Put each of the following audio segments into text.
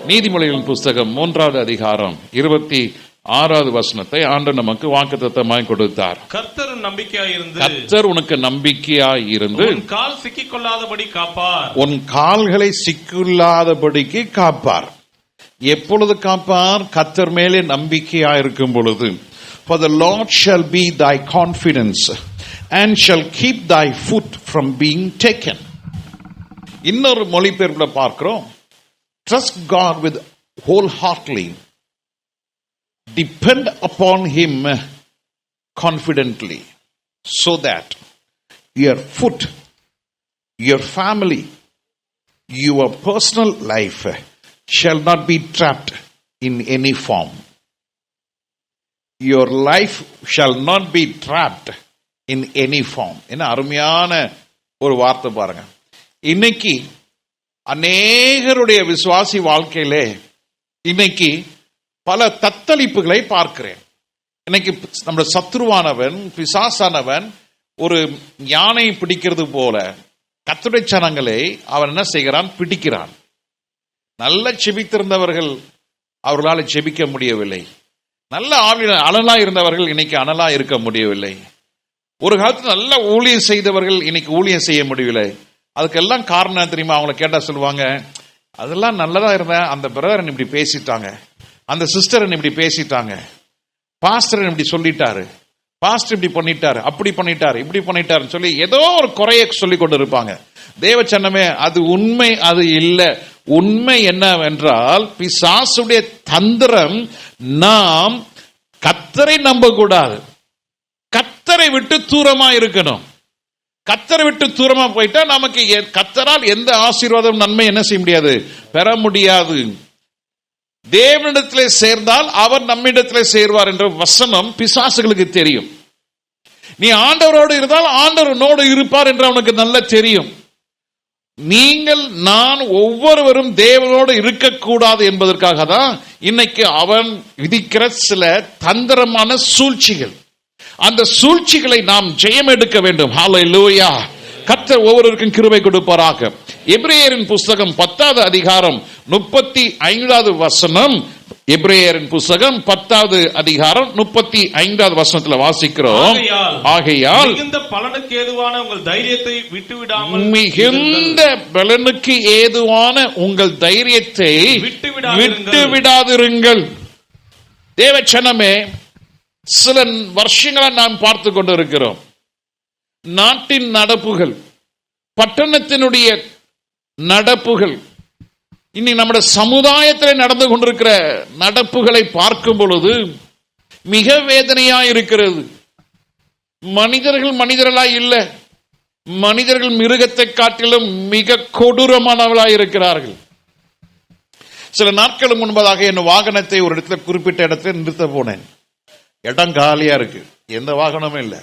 நீதிமொழிகளின் புஸ்தகம் 3வது அதிகாரம் 26வது வசனத்தை ஆண்டவர் நமக்கு வாக்குத்தத்தமாய் கொடுத்தார். கர்த்தர் நம்பிக்கையாயிருந்து, கர்த்தர் உனக்கு நம்பிக்கையாயிருந்து உன் கால் சிக்கிக்கொள்ளாதபடி காப்பார். உன் கால்களை சிக்கில்லாதபடிக்கு காப்பார். எப்பொழுது காப்பார்? கர்த்தர் மேலே நம்பிக்கையாயிருக்கும் பொழுது. For the Lord shall be thy confidence and shall keep thy foot from being taken. இன்னொரு மொழிபெயர்ப்புல பார்க்கிறோம், trust God with wholeheartedly, depend upon him confidently, so that your foot, your family, your personal life shall not be trapped in any form. Your life shall not be trapped in any form. என்ன அருமையான ஒரு வார்த்தை பாருங்க. இன்னைக்கு அநேகருடைய விசுவாசி வாழ்க்கையிலே இன்னைக்கு பல தத்தளிப்புகளை பார்க்கிறேன். இன்னைக்கு நம்ம சத்ருவானவன், பிசாசானவன் ஒரு யானை பிடிக்கிறது போல கர்த்தருடைய ஜனங்களை அவன் என்ன செய்கிறான்? பிடிக்கிறான். நல்ல செபித்திருந்தவர்கள் அவர்களால் செபிக்க முடியவில்லை. நல்ல அனலா இருந்தவர்கள் இன்னைக்கு அனலா இருக்க முடியவில்லை. ஒரு காலத்தில் நல்ல ஊழியம் செய்தவர்கள் இன்னைக்கு ஊழியம் செய்ய முடியவில்லை. அதுக்கெல்லாம் காரணம் தெரியுமா? அவங்கள கேட்டா சொல்லுவாங்க, அதெல்லாம் நல்லதா இருந்தேன், அந்த பிரதர் இப்படி பேசிட்டாங்க, அந்த சிஸ்டர் இப்படி பேசிட்டாங்க, பாஸ்டர் இப்படி சொல்லிட்டாரு, பாஸ்டர் இப்படி பண்ணிட்டாரு, அப்படி பண்ணிட்டாரு, இப்படி பண்ணிட்டாருன்னு சொல்லி ஏதோ ஒரு குறைய சொல்லி கொண்டு இருப்பாங்க. தேவச்சன்னமே, அது உண்மை அது இல்லை. உண்மை என்னவென்றால் பிசாசுடைய தந்திரம், நாம் கர்த்தரை நம்ப கூடாது, கர்த்தரை விட்டு தூரமா இருக்கணும். கர்த்தரை விட்டு தூரமா போயிட்டா நமக்கு கர்த்தரால் எந்த ஆசீர்வாதம் நன்மை என்ன செய்ய முடியாது? பெற முடியாது. தேவனிடத்திலே சேர்ந்தால் அவர் நம்மிடத்திலே சேர்வார் என்ற வசனம் பிசாசுகளுக்கு தெரியும். நீ ஆண்டவரோடு இருந்தால் ஆண்டவரோடு இருப்பார் என்று அவனுக்கு நல்லா தெரியும். நீங்கள் நான் ஒவ்வொருவரும் தேவனோடு இருக்கக்கூடாது என்பதற்காக தான் இன்னைக்கு அவன் விதிக்கிற சில தந்திரமான சூழ்ச்சிகள். அந்த சூழ்ச்சிகளை நாம் ஜெயம் எடுக்க வேண்டும். ஹல்லேலூயா. கர்த்தர் ஒவ்வொருவருக்கும் கிருபை கொடுப்பாராக. எபிரேயரின் புஸ்தகம் 10வது அதிகாரம் 35வது வசனம். எபிரேயரின் புஸ்தகம் 10வது அதிகாரம் 35வது வசனத்துல வாசிக்கிறோம், ஆகையால் மிகுந்த பலனுக்கு ஏதுவான உங்கள் தைரியத்தை விட்டுவிடாமல், மிகுந்த பலனுக்கு ஏதுவான உங்கள் தைரியத்தை விட்டுவிடாதிருங்கள். தேவச்சனமே, சில வருஷங்களை நாம் பார்த்து கொண்டிருக்கிறோம். நாட்டின் நடப்புகள், பட்டணத்தினுடைய நடப்புகள், இனி நம்முடைய சமுதாயத்தில் நடந்து கொண்டிருக்கிற நடப்புகளை பார்க்கும் பொழுது மிக வேதனையா இருக்கிறது. மனிதர்கள் மனிதர்களாய் இல்லை, மனிதர்கள் மிருகத்தை காட்டிலும் மிக கொடூரமானவர்களாய் இருக்கிறார்கள். சில நாட்கள் முன்பதாக என் வாகனத்தை ஒரு இடத்துல, குறிப்பிட்ட இடத்துல நிறுத்த போனேன். இடம் காலியா இருக்கு, எந்த வாகனமும் இல்லை.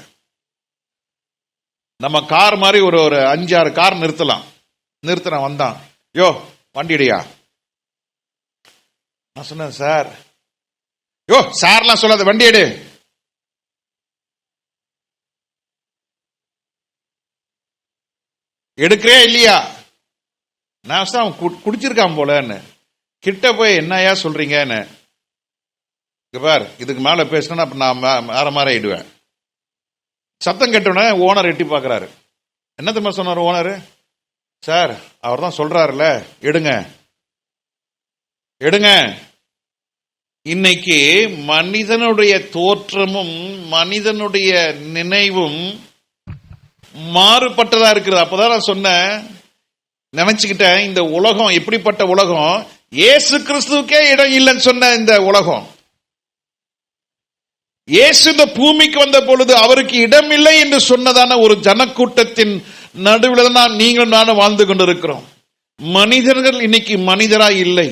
நம்ம கார் மாதிரி ஒரு 5-6 கார் நிறுத்தலாம். நிறுத்தின வந்தான், யோ வண்டிடியா. நான் சொன்னேன், சார், யோ சார்லாம் சொல்லாத, வண்டி எடு. எடுக்கிறே இல்லையா? நான் அவன் குடிச்சிருக்கான் போலன்னு கிட்ட போய் என்னையா சொல்றீங்கன்னு. பார், இதுக்கு மேல பேசினா நான் வேற மாதிரி ஆயிடுவேன். சத்தம் கேட்டோன்னே ஓனர் எட்டி பார்க்கிறாரு. என்ன தெரியுமா சொன்னார் ஓனர்? சார், அவர் தான் சொல்றாருல, எடுங்க எடுங்க. இன்னைக்கு மனிதனுடைய தோற்றமும் மனிதனுடைய நினைவும் மாறுபட்டதா இருக்கிறது. அப்பதான் நான் சொன்னேன், நினைச்சுக்கிட்டேன், இந்த உலகம் எப்படிப்பட்ட உலகம், இயேசு கிறிஸ்துவுக்கே இடம் இல்லைன்னு சொன்ன இந்த உலகம். இயேசு இந்த பூமிக்கு வந்த பொழுது அவருக்கு இடம் இல்லை என்று சொன்னதான ஒரு ஜனக்கூட்டத்தின் நடுவில் தான் நீங்களும் நானும் வாழ்ந்து கொண்டிருக்கிறோம். மனிதர்கள் இன்னைக்கு மனிதராய் இல்லை,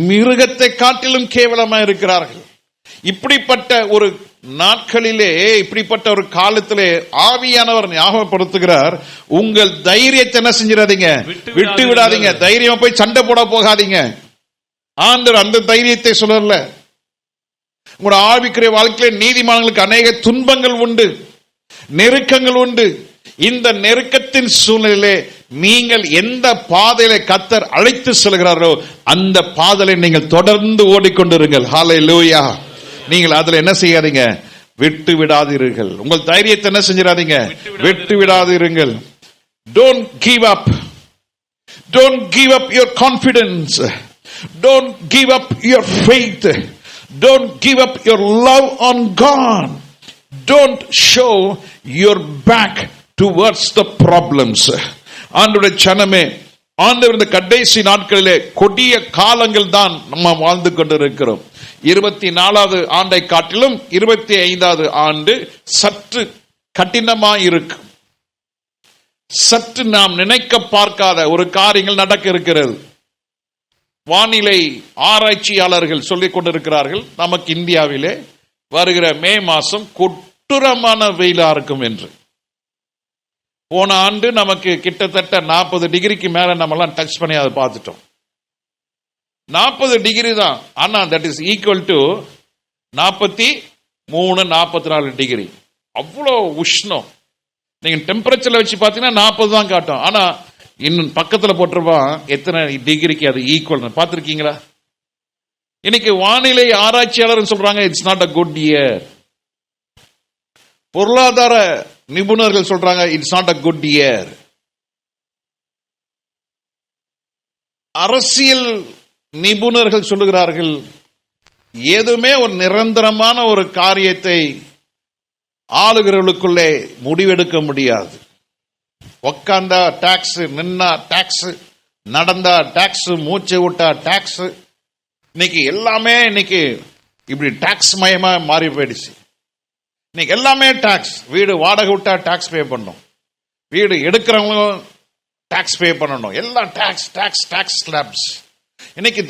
மிருகத்தை காட்டிலும் கேவலமா இருக்கிறார்கள். இப்படிப்பட்ட ஒரு நாட்களிலே, இப்படிப்பட்ட ஒரு காலத்திலே ஆவியானவர் ஞாபகப்படுத்துகிறார், உங்கள் தைரியத்தை என்ன செஞ்சிடாதீங்க, விட்டு விடாதீங்க. தைரியமா போய் சண்டை போட போகாதீங்க. ஆண்டவர் அந்த தைரியத்தை சொல்லல. உங்களோட ஆவிக்குரிய வாழ்க்கையில நீதிமான்களுக்கு அநேக துன்பங்கள் உண்டு, நெருக்கங்கள் உண்டு. இந்த நெருக்கத்தின் சூழ்நிலையிலே நீங்கள் எந்த பாதையில கர்த்தர் அழைத்து செல்கிறாரோ அந்த பாதையில நீங்கள் தொடர்ந்து ஓடிக்கொண்டிருங்கள். ஹல்லேலூயா. நீங்கள் அதுல என்ன செய்யாதீங்க, விட்டு விடாதீர்கள். உங்கள் தைரியத்தை என்ன செஞ்சிடாதீங்க, விட்டு விடாதீர்கள். Don't give up. Don't give up your confidence. Don't give up your faith. Don't give up your love on God. Don't show your back towards the problems. ஆண்டவருடைய ஜனமே, ஆண்டவர் இந்த கடைசி நாட்களிலே கொடிய காலங்கள் தான் நம்ம வாழ்ந்து கொண்டிருக்கிறோம். 24வது ஆண்டை காட்டிலும் 25வது ஆண்டு சற்று கடினமாய் இருக்கு. சற்று நாம் நினைக்க பார்க்காத ஒரு காரியங்கள் நடக்க இருக்கிறது. வானிலை ஆராய்ச்சியாளர்கள் சொல்லிக் கொண்டிருக்கிறார்கள், நமக்கு இந்தியாவிலே வருகிற மே மாசம் கொடூரமான வெயிலா இருக்கும் என்று. போன ஆண்டு நமக்கு கிட்டத்தட்ட 40 டிகிரிக்கு மேல நம்ம எல்லாம் டச் பண்ணி அதை பார்த்துட்டோம். 40 டிகிரி தான், ஆனா that is equal to 43 44 degree. அவ்வளோ உஷ்ணம். நீங்க டெம்பரேச்சர்ல வச்சு பாத்தீங்கன்னா 40 தான் காட்டும், ஆனா இன்னும் பக்கத்துல போட்டிருப்பான் எத்தனை டிகிரிக்கு அது ஈக்குவல். பார்த்திருக்கீங்களா? இன்னைக்கு வானிலை ஆராய்ச்சியாளர் சொல்றாங்க it's not a good year. பொருளாதார நிபுணர்கள் சொல்றாங்க it's not a good year. அரசியல் நிபுணர்கள் சொல்லுகிறார்கள் எதுவுமே ஒரு நிரந்தரமான ஒரு காரியத்தை ஆளுகிறவர்களுக்குள்ளே முடிவெடுக்க முடியாது. உக்காந்தா டாக்ஸ், நின்னா டாக்ஸ், நடந்தா டாக்ஸ், மூச்சை விட்டா டாக்ஸ். இன்னைக்கு எல்லாமே இன்னைக்கு இப்படி டாக்ஸ் மயமா மாறி போயிடுச்சு. இன்னைக்கு எல்லாமே டாக்ஸ். வீடு வாடகை விட்டா டாக்ஸ் பே பண்ணணும், வீடு எடுக்கிறவங்களும் டாக்ஸ் பே பண்ணணும், எல்லாம் டாக்ஸ் டாக்ஸ் டாக்ஸ் ஸ்லாப்ஸ். இன்னைக்கு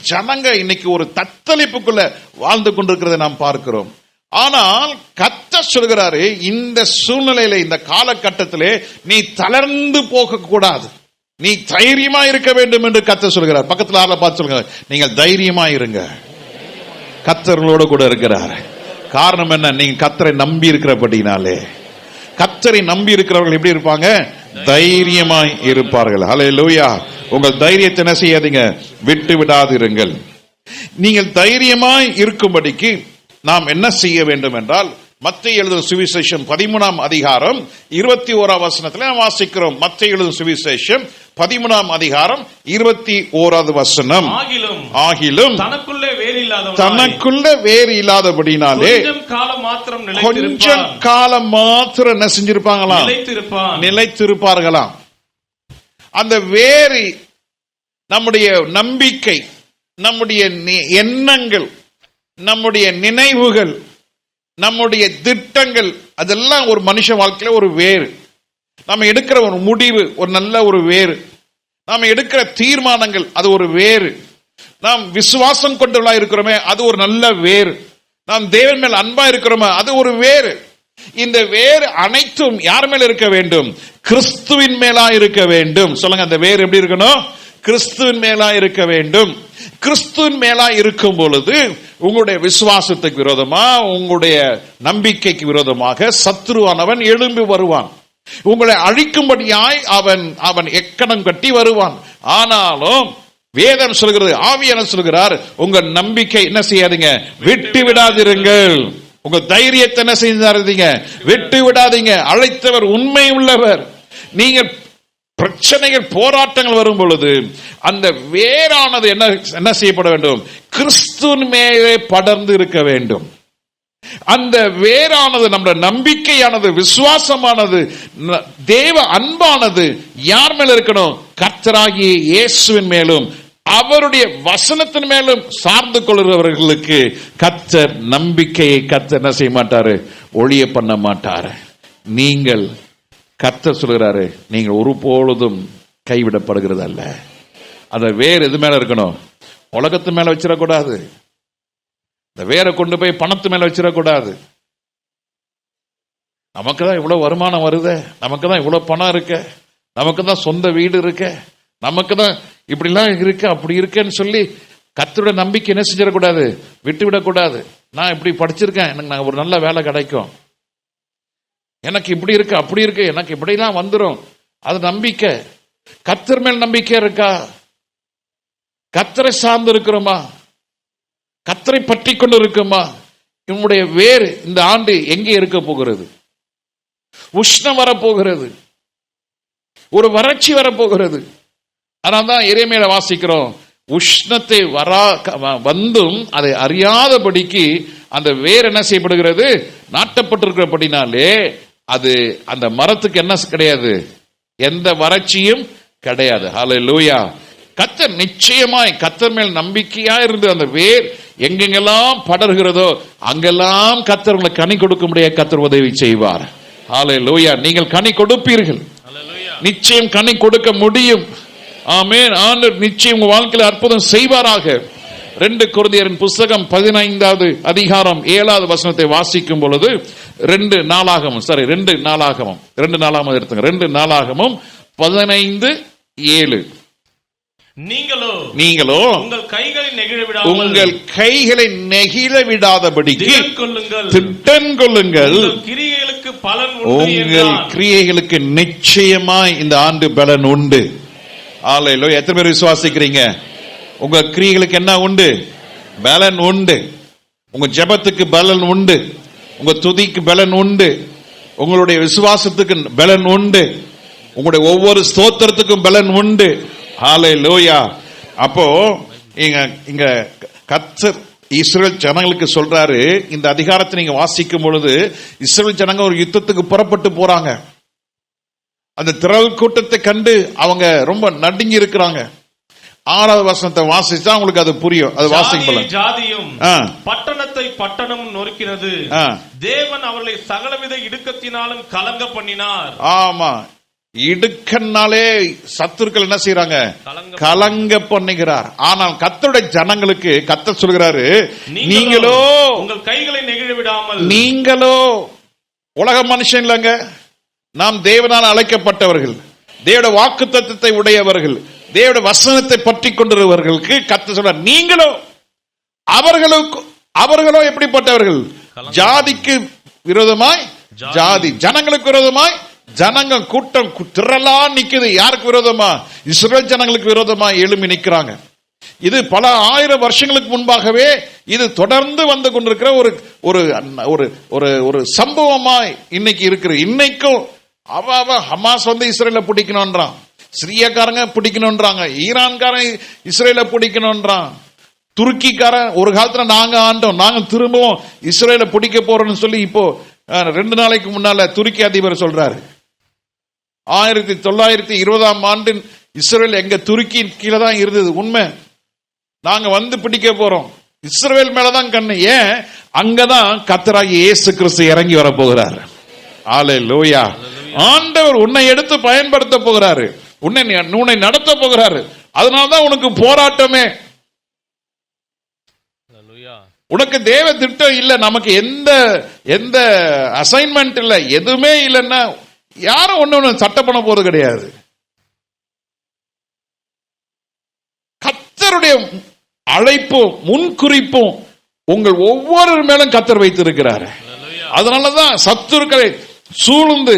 ஜனங்க இன்னைக்கு ஒரு தத்தளிப்புக்குள்ள வாழ்ந்து கொண்டிருக்கிறதை நாம் பார்க்கிறோம். ஆனால் கர்த்தர் சொல்கிறாரு, இந்த சூழ்நிலையில இந்த காலகட்டத்திலே நீ தளர்ந்து போக கூடாது, நீ தைரியமா இருக்க வேண்டும் என்று கர்த்தர் சொல்கிறார். பக்கத்துல ஆளை பார்த்து சொல்லுங்க, நீங்கள் தைரியமா இருங்க, கர்த்தர்களோடு கூட இருக்கிறார். காரணம் என்ன? நீங்க கர்த்தரை நம்பி இருக்கிறபடினாலே. கர்த்தரை நம்பி இருக்கிறவர்கள் எப்படி இருப்பாங்க? தைரியமாய் இருப்பார்கள். ஹல்லேலூயா. உங்கள் தைரியத்தை என்ன செய்யாதீங்க, விட்டு விடாதிருங்கள். நீங்கள் தைரியமாய் இருக்கும்படிக்கு நாம் என்ன செய்ய வேண்டும் என்றால், மத்தேயு எழுதின சுவிசேஷம் 13ஆம் அதிகாரம் 21ஆம் வசனத்தில் நாம் வாசிக்கிறோம். மத்தேயு எழுதின சுவிசேஷம் 13ஆம் அதிகாரம் 21வது வசனம். ஆகிலும் தனக்குள்ளே வேறு இல்லாதபடினாலே கொஞ்சம் காலம் மாத்திரம் என்ன செஞ்சிருப்பாங்களாம், நிலைத்திருப்பார்களாம். அந்த வேறு நம்முடைய நம்பிக்கை, நம்முடைய எண்ணங்கள், நம்முடைய நினைவுகள், நம்முடைய திட்டங்கள், அதெல்லாம் ஒரு மனுஷ வாழ்க்கையில ஒரு வேறு. நாம எடுக்கிற ஒரு முடிவு ஒரு நல்ல ஒரு வேறு. நாம எடுக்கிற தீர்மானங்கள் அது ஒரு வேறு. நாம் விசுவாசம் கொண்டவர்களா இருக்கிறோமே அது ஒரு நல்ல வேறு. நாம் தேவன் மேல் அன்பா இருக்கிறோமே அது ஒரு வேறு. இந்த வேறு அனைத்தும் யார் மேல இருக்க வேண்டும்? கிறிஸ்துவின் மேலா இருக்க வேண்டும். சொல்லுங்க, அந்த வேறு எப்படி இருக்கணும்? கிறிஸ்துவின் மேலா இருக்க வேண்டும். கிறிஸ்துவின் மேலா இருக்கும் பொழுது உங்களுடைய விசுவாசத்துக்கு விரோதமா, உங்களுடைய நம்பிக்கைக்கு விரோதமாக சத்துருவானவன் எழும்பி வருவான். உங்களை அழிக்கும்படியாய் அவன் எக்கணம் கட்டி வருவான். ஆனாலும் வேதம் சொல்கிறது, ஆவியானவர் சொல்கிறார், உங்க நம்பிக்கை என்ன செய்யாதீங்க, விட்டு விடாதிருங்கள். உங்க தைரியத்தை என்ன செய்யாதீங்க, விட்டு விடாதீங்க. அழைத்தவர் உண்மை உள்ளவர். நீங்க பிரச்சனைகள் போராட்டங்கள் வரும் பொழுது அந்த வேறானது என்ன செய்யப்பட வேண்டும்? கிறிஸ்துவின் மேலே படர்ந்து இருக்க வேண்டும். அந்த வேறானது நம்முடைய நம்பிக்கையானது, விசுவாசமானது, தேவ அன்பானது யார் மேல இருக்கணும்? கர்த்தராகிய இயேசுவின் மேலும் அவருடைய வசனத்தின் மேலும் சார்ந்து கொள்கிறவர்களுக்கு கர்த்தர் நம்பிக்கையை கர்த்தர் என்ன செய்ய மாட்டாரு? ஒழிய பண்ண மாட்டாரு. நீங்கள் கர்த்தர் சொல்கிறாரு, நீங்கள் ஒருபொழுதும் கைவிடப்படுகிறது அல்ல. அத வேற எது மேல இருக்கணும்? உலகத்து மேல வச்சிடக்கூடாது. இந்த வேற கொண்டு போய் பணத்து மேல வச்சிடக்கூடாது. நமக்கு தான் இவ்வளவு வருமானம் வருது, நமக்கு தான் இவ்வளவு பணம் இருக்கு, நமக்கு தான் சொந்த வீடு இருக்கு, நமக்கு தான் இப்படிலாம் இருக்கு, அப்படி இருக்குன்னு சொல்லி கர்த்தருடைய நம்பிக்கை என்ன செஞ்சிடக்கூடாது? விட்டு விடக்கூடாது. நான் இப்படி படிச்சிருக்கேன், எனக்கு ஒரு நல்ல வேலை கிடைக்கும், எனக்கு இப்படி இருக்கு அப்படி இருக்கு, எனக்கு இப்படிலாம் வந்துடும், அது நம்பிக்கை. கர்த்தர் மேல் நம்பிக்கை இருக்கா? கர்த்தரை சார்ந்து இருக்கிறோமா? கர்த்தரை பற்றி கொண்டு இருக்குமா? இவனுடைய வேர் இந்த ஆண்டு எங்கே இருக்க போகிறது? உஷ்ணம் வரப்போகிறது, ஒரு வறட்சி வரப்போகிறது. அதனால்தான் எரேமியால வாசிக்கிறோம், உஷ்ணத்தை வந்தும் அதை அறியாதபடிக்கு அந்த வேர் என்ன செய்யப்படுகிறது? நாட்டப்பட்டிருக்கிறபடினாலே அது அந்த மரத்துக்கு என்ன கிடையாது, எந்த வறட்சியும் கிடையாது. ஹல்லேலூயா. கர்த்தர் நிச்சயமாய் கர்த்தர் மேல் நம்பிக்கையா இருந்து அந்த வேர் எங்கெங்கெல்லாம் படர்கிறதோ அங்கெல்லாம் கர்த்தர் உங்களுக்கு கனி கொடுக்க முடிய கர்த்தர் உதவி செய்வார். ஹல்லேலூயா. நீங்கள் கனி கொடுப்பீர்கள், நிச்சயம் கனி கொடுக்க முடியும். ஆமென். ஆண்டவர் நிச்சயம் உங்க வாழ்க்கையில் அற்புதம் செய்வாராக. 2 கொரிந்தியரின் புஸ்தகம் 15வது அதிகாரம் 7வது வசனத்தை வாசிக்கும் பொழுது 2 நாளாகமம் எடுத்துங்க. 2 நாளாகமம் 15:7. நீங்களோ உங்கள் கைகளை நெகிழ விடாதபடிக்கு திட்டம் கொள்ளுங்கள். உங்கள் கிரியைகளுக்கு நிச்சயமாய் இந்த ஆண்டு பலன் உண்டு. ஹல்லேலூயா. எத்தனை பேர் விசுவாசிக்கிறீங்க? உங்க கிரியைகளுக்கு என்ன உண்டு? பலன் உண்டு. உங்க ஜெபத்துக்கு பலன் உண்டு, உங்க துதிக்கு பலன் உண்டு, உங்களுடைய விசுவாசத்துக்கு பலன் உண்டு, உங்களுடைய ஒவ்வொரு ஸ்தோத்திரத்துக்கும் பலன் உண்டு. ஹல்லேலூயா. அப்போ இங்க கர்த்தர் இஸ்ரவேல் ஜனங்களுக்கு சொல்றாரு, இந்த அதிகாரத்தை நீங்க வாசிக்கும் பொழுது இஸ்ரவேல் ஜனங்க ஒரு யுத்தத்துக்கு புறப்பட்டு போறாங்க. அந்த திரள் கூட்டத்தை கண்டு அவங்க ரொம்ப நடுங்கி இருக்கிறாங்க. 6வது வசனத்தை வாசிச்சா உங்களுக்கு அது புரியும். அது வாசிக்கலாம். ஜாதியும் பட்டணத்தை பட்டணம் நொறுக்கினது, தேவன் அவர்களை சகலவித இடுக்கத்தினாலும் கலங்க பண்ணினார். ஆமா, இடுக்கனாலே சத்துருக்கள் என்ன செய்யறாங்க? கலங்க பண்ணுகிறார். ஆனால் கர்த்தருடைய ஜனங்களுக்கு கர்த்தர் சொல்கிறாரு, நீங்களோ உங்கள் கைகளை நெகிழ விடாமல். நீங்களோ உலக மனுஷன் இல்லங்க, நாம் தேவனால் அழைக்கப்பட்டவர்கள், தேவனுடைய வாக்குத்தத்தத்தை உடையவர்கள், தேவனுடைய வசனத்தை பற்றி கொண்டிருப்பவர்களுக்கு கர்த்தர் சொல்றார், நீங்களோ அவர்களோ எப்படிப்பட்டவர்கள்? ஜாதிக்கு விரோதமாய் ஜாதி, ஜனங்களுக்கு விரோதமாய் ஜனங்கள் கூட்டம் திரளா நிக்குது. யாருக்கு விரோதமா? இஸ்ரவேல் ஜனங்களுக்கு விரோதமா எழும்பி நிக்கிறாங்க. இது பல 1000 வருஷங்களுக்கு முன்பாகவே இது தொடர்ந்து வந்து கொண்டிருக்கிற ஒரு சம்பவமாய் இன்னைக்கு இருக்கிற. இன்னைக்கும் ஹமாஸ் வந்து இஸ்ரேல பிடிக்கணும்ன்றான், சிரியாக்காரங்க பிடிக்கணும்ன்றாங்க, ஈரான்காரன் இஸ்ரேல பிடிக்கணும்ன்றான், துருக்கிக்காரன் ஒரு காலத்துல நாங்க ஆண்டோம், நாங்க திரும்பவும் இஸ்ரேல பிடிக்க போறோம்னு சொல்லி இப்போ 2 நாளைக்கு முன்னால துருக்கி அதிபர் சொல்றாரு, 1920ஆம் ஆண்டு இஸ்ரேல் எங்க துருக்கி கீழே தான் இருந்தது. உண்மை, நாங்க வந்து பிடிக்க போறோம். இஸ்ரேல் மேலதான் கண்ணு. ஏன்? அங்கதான் கர்த்தராகிய இயேசு கிறிஸ்து இறங்கி வர போகிறார். ஹல்லேலூயா. ஆண்டவர் உன்னை எடுத்து பயன்படுத்த போகிறாரு, உன்னை நடத்த போகிறாரு. அதனாலதான் உனக்கு போராட்டமே. உனக்கு தேவ திட்டம் இல்ல, நமக்கு எந்த அசைன்மெண்ட் இல்ல, எதுவுமே இல்லைன்னா யாரும் ஒண்ணு சட்டம் பண்ண போறது கிடையாது. கர்த்தருடைய அழைப்பும் முன்குறிப்பும் உங்கள் ஒவ்வொரு மேலும் கர்த்தர் வைத்திருக்கிறார். அதனாலதான் சத்துருக்களை சூழ்ந்து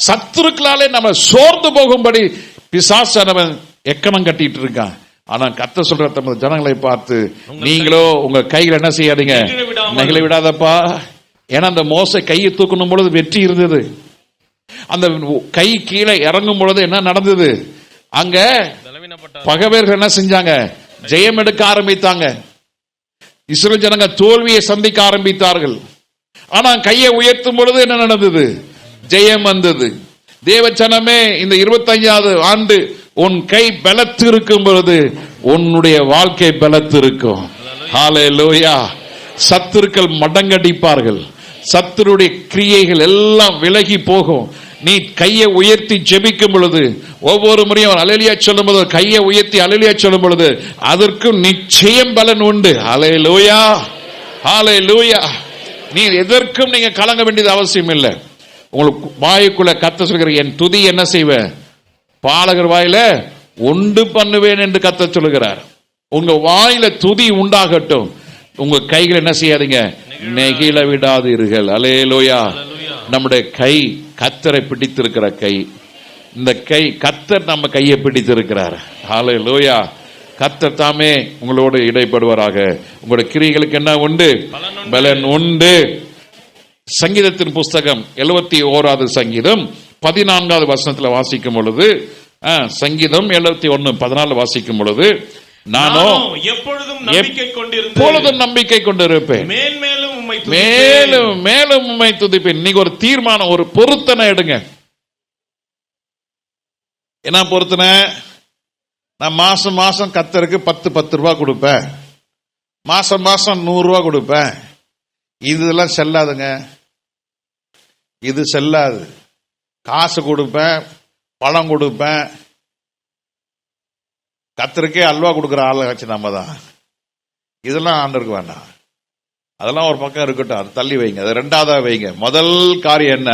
சத்துருக்களாலே நம்ம சோர்ந்து போகும்படி பிசாசானவன் எக்கணம் கட்டிட்டு இருக்கான். ஆனா கர்த்தர் சொல்ற தமது ஜனங்களை பார்த்து, நீங்களோ உங்க கைகள் என்ன செய்யாதீங்க, நெகிழ விடாதப்பா. ஏன்னா அந்த மோசை கையை தூக்கணும் பொழுது வெற்றி இருந்தது. அந்த கை கீழே இறங்கும் பொழுது என்ன நடந்தது? அங்க பகைவர்கள் என்ன செஞ்சாங்க? ஜெயம் எடுக்க ஆரம்பித்தாங்க. இஸ்ரவேல் ஜனங்க தோல்வியை சந்திக்க ஆரம்பித்தார்கள். ஆனா கையை உயர்த்தும் பொழுது என்ன நடந்தது? ஜெயம் வந்தது. தேவச்சனமே, இந்த 25வது ஆண்டு உன் கை பலத்து இருக்கும் பொழுது உன்னுடைய வாழ்க்கை பலத்து இருக்கும். ஹல்லேலூயா. சத்துருக்கள் மடங்கடிப்பார்கள், சத்துருடைய கிரியைகள் எல்லாம் விலகி போகும். நீ கையை உயர்த்தி ஜெபிக்கும் பொழுது, ஒவ்வொரு முறையும் அல்லேலூயா சொல்லும் போது கையை உயர்த்தி அல்லேலூயா சொல்லும் பொழுது அதற்கும் நிச்சயம் பலன் உண்டு. ஹல்லேலூயா, ஹல்லேலூயா. நீ எதற்கும் நீங்க கலங்க வேண்டியது அவசியம் இல்லை. உங்களுக்கு வாயுக்குள்ள கர்த்தர் சொல்கிற, என் துதி என்ன செய்வேன்? பாலகர் வாயில உண்டு பண்ணுவேன் என்று கர்த்தர் சொல்லுகிறார். உங்க வாயில துதி உண்டாகட்டும், உங்க கைகள் என்ன செய்யாதீங்க, நெகிழ விடாதீர்கள். அல்லேலூயா. நம்முடைய கை கர்த்தரை பிடித்திருக்கிற கை. இந்த கை கர்த்தர் நம்ம கையை பிடித்திருக்கிறார். ஹல்லேலூயா. கர்த்தர் தாமே உங்களோடு இடைப்படுவாராக. உங்களுடைய கிரியைகளுக்கு என்ன உண்டு? பலன் உண்டு. சங்கீதத்தின் புஸ்தகம் 71வது சங்கீதம் 14வது வசனத்தில் வாசிக்கும் பொழுது, சங்கீதம் 71:14 வாசிக்கும் பொழுது, நானோ எப்பொழுதும் நம்பிக்கை கொண்டிருப்பேன், மேலும் மேலும் உம்மை துதிப்பேன். இன்னைக்கு ஒரு தீர்மானம், ஒரு பொருத்தனை எடுங்க. என்ன பொருத்தனை? நான் மாசம் மாசம் கர்த்தருக்கு 10 ரூபாய் கொடுப்பேன், மாசம் மாசம் 100 ரூபாய் கொடுப்பேன். இதெல்லாம் செல்லாதுங்க. இது செல்லாது. காசு கொடுப்பேன், பழம் கொடுப்பேன். கர்த்தருக்கே அல்வா கொடுக்குற ஆள் ஆச்சு நம்ம தான். இதெல்லாம் ஆண்டருக்கு வேண்டாம். அதெல்லாம் ஒரு பக்கம் இருக்கட்டும், அது தள்ளி வைங்க, அது ரெண்டாவதா வைங்க. முதல் காரியம் என்ன?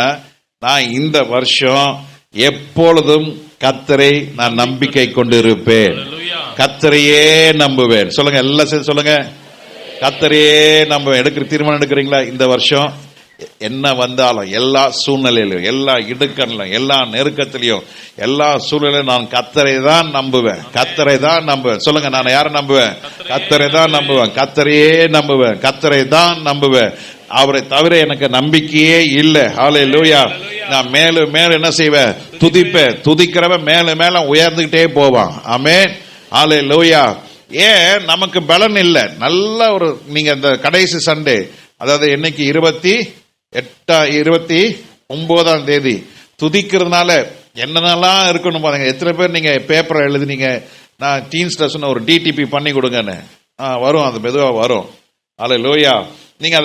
நான் இந்த வருஷம் எப்பொழுதும் கர்த்தரை நான் நம்பிக்கை கொண்டு இருப்பேன், கர்த்தரையே நம்புவேன். சொல்லுங்க, எல்லாம் சேர்ந்து சொல்லுங்க, கர்த்தரையே நம்புவேன். எடுக்கிற தீர்மானம் எடுக்கிறீங்களா? இந்த வருஷம் என்ன வந்தாலும், எல்லா சூழ்நிலையிலும், எல்லா இடுக்கண்ணிலும், எல்லா நெருக்கத்திலையும், எல்லா சூழ்நிலையும் நான் கர்த்தரை தான் நம்புவேன், கர்த்தரை தான் நம்புவேன். சொல்லுங்க, நான் யாரை நம்புவேன்? கர்த்தரை தான் நம்புவேன், கர்த்தரையே நம்புவேன், கர்த்தரை தான் நம்புவேன். அவரை தவிர எனக்கு நம்பிக்கையே இல்லை. ஹல்லேலூயா. நான் மேலும் மேலும் என்ன செய்வேன்? துதிப்பேன். துதிக்கிறவன் மேலும் மேலும் உயர்ந்துகிட்டே போவான். ஆமென். ஹல்லேலூயா. ஏன் நமக்கு பலன் இல்லை? நல்ல ஒரு, நீங்க இந்த கடைசி சண்டே, அதாவது என்னைக்கு 29ஆம் தேதி துதிக்கிறதுனால என்னென்னலாம் இருக்கணும் பாருங்க. எத்தனை பேர் நீங்க பேப்பரை எழுதுனீங்க, நான் டீன் ஸ்டேஷன் ஒரு டிடிபி பண்ணி கொடுங்கன்னு. வரும், அது மெதுவா வரும். ஹல்லேலூயா. நீங்க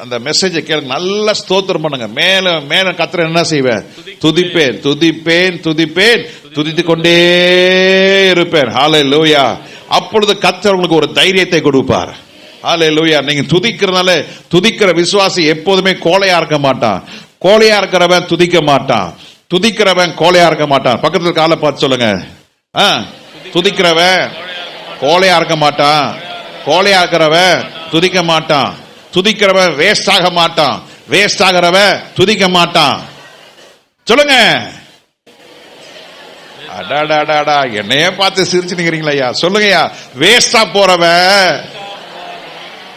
அந்த மெசேஜை கேளுங்க, நல்லா ஸ்தோத்திரம் பண்ணுங்க. மேலும் மேலும் கர்த்தரை என்ன செய்வேன்? துதிப்பேன், துதிப்பேன், துதிப்பேன், துதித்து கொண்டே இருப்பேன். ஹல்லேலூயா. அப்பொழுது கர்த்தர் உங்களுக்கு ஒரு தைரியத்தை கொடுப்பார். ஹல்லேலூயா. நீங்க துதிக்கிறதுனால, துதிக்கிற விசுவாசி எப்போதுமே கோழையா இருக்க மாட்டான். கோழையா இருக்கிறவன் துதிக்க மாட்டான், துதிக்கிறவன் கோழையா இருக்க மாட்டான். பக்கத்துல காலை பார்த்து சொல்லுங்க, துதிக்கிறவன் கோழையா இருக்க மாட்டான், கோழையா இருக்கிறவன் துதிக்க மாட்டான், துதிக்கிறவன் வேஸ்ட் ஆக மாட்டான், வேஸ்ட் ஆகிறவன் துதிக்க மாட்டான். சொல்லுங்க. அடாடாடாடா, என்னைய பார்த்து சிரிச்சு நிக்கிறீங்களா ஐயா? சொல்லுங்கய்யா. வேஸ்டா போறவன்,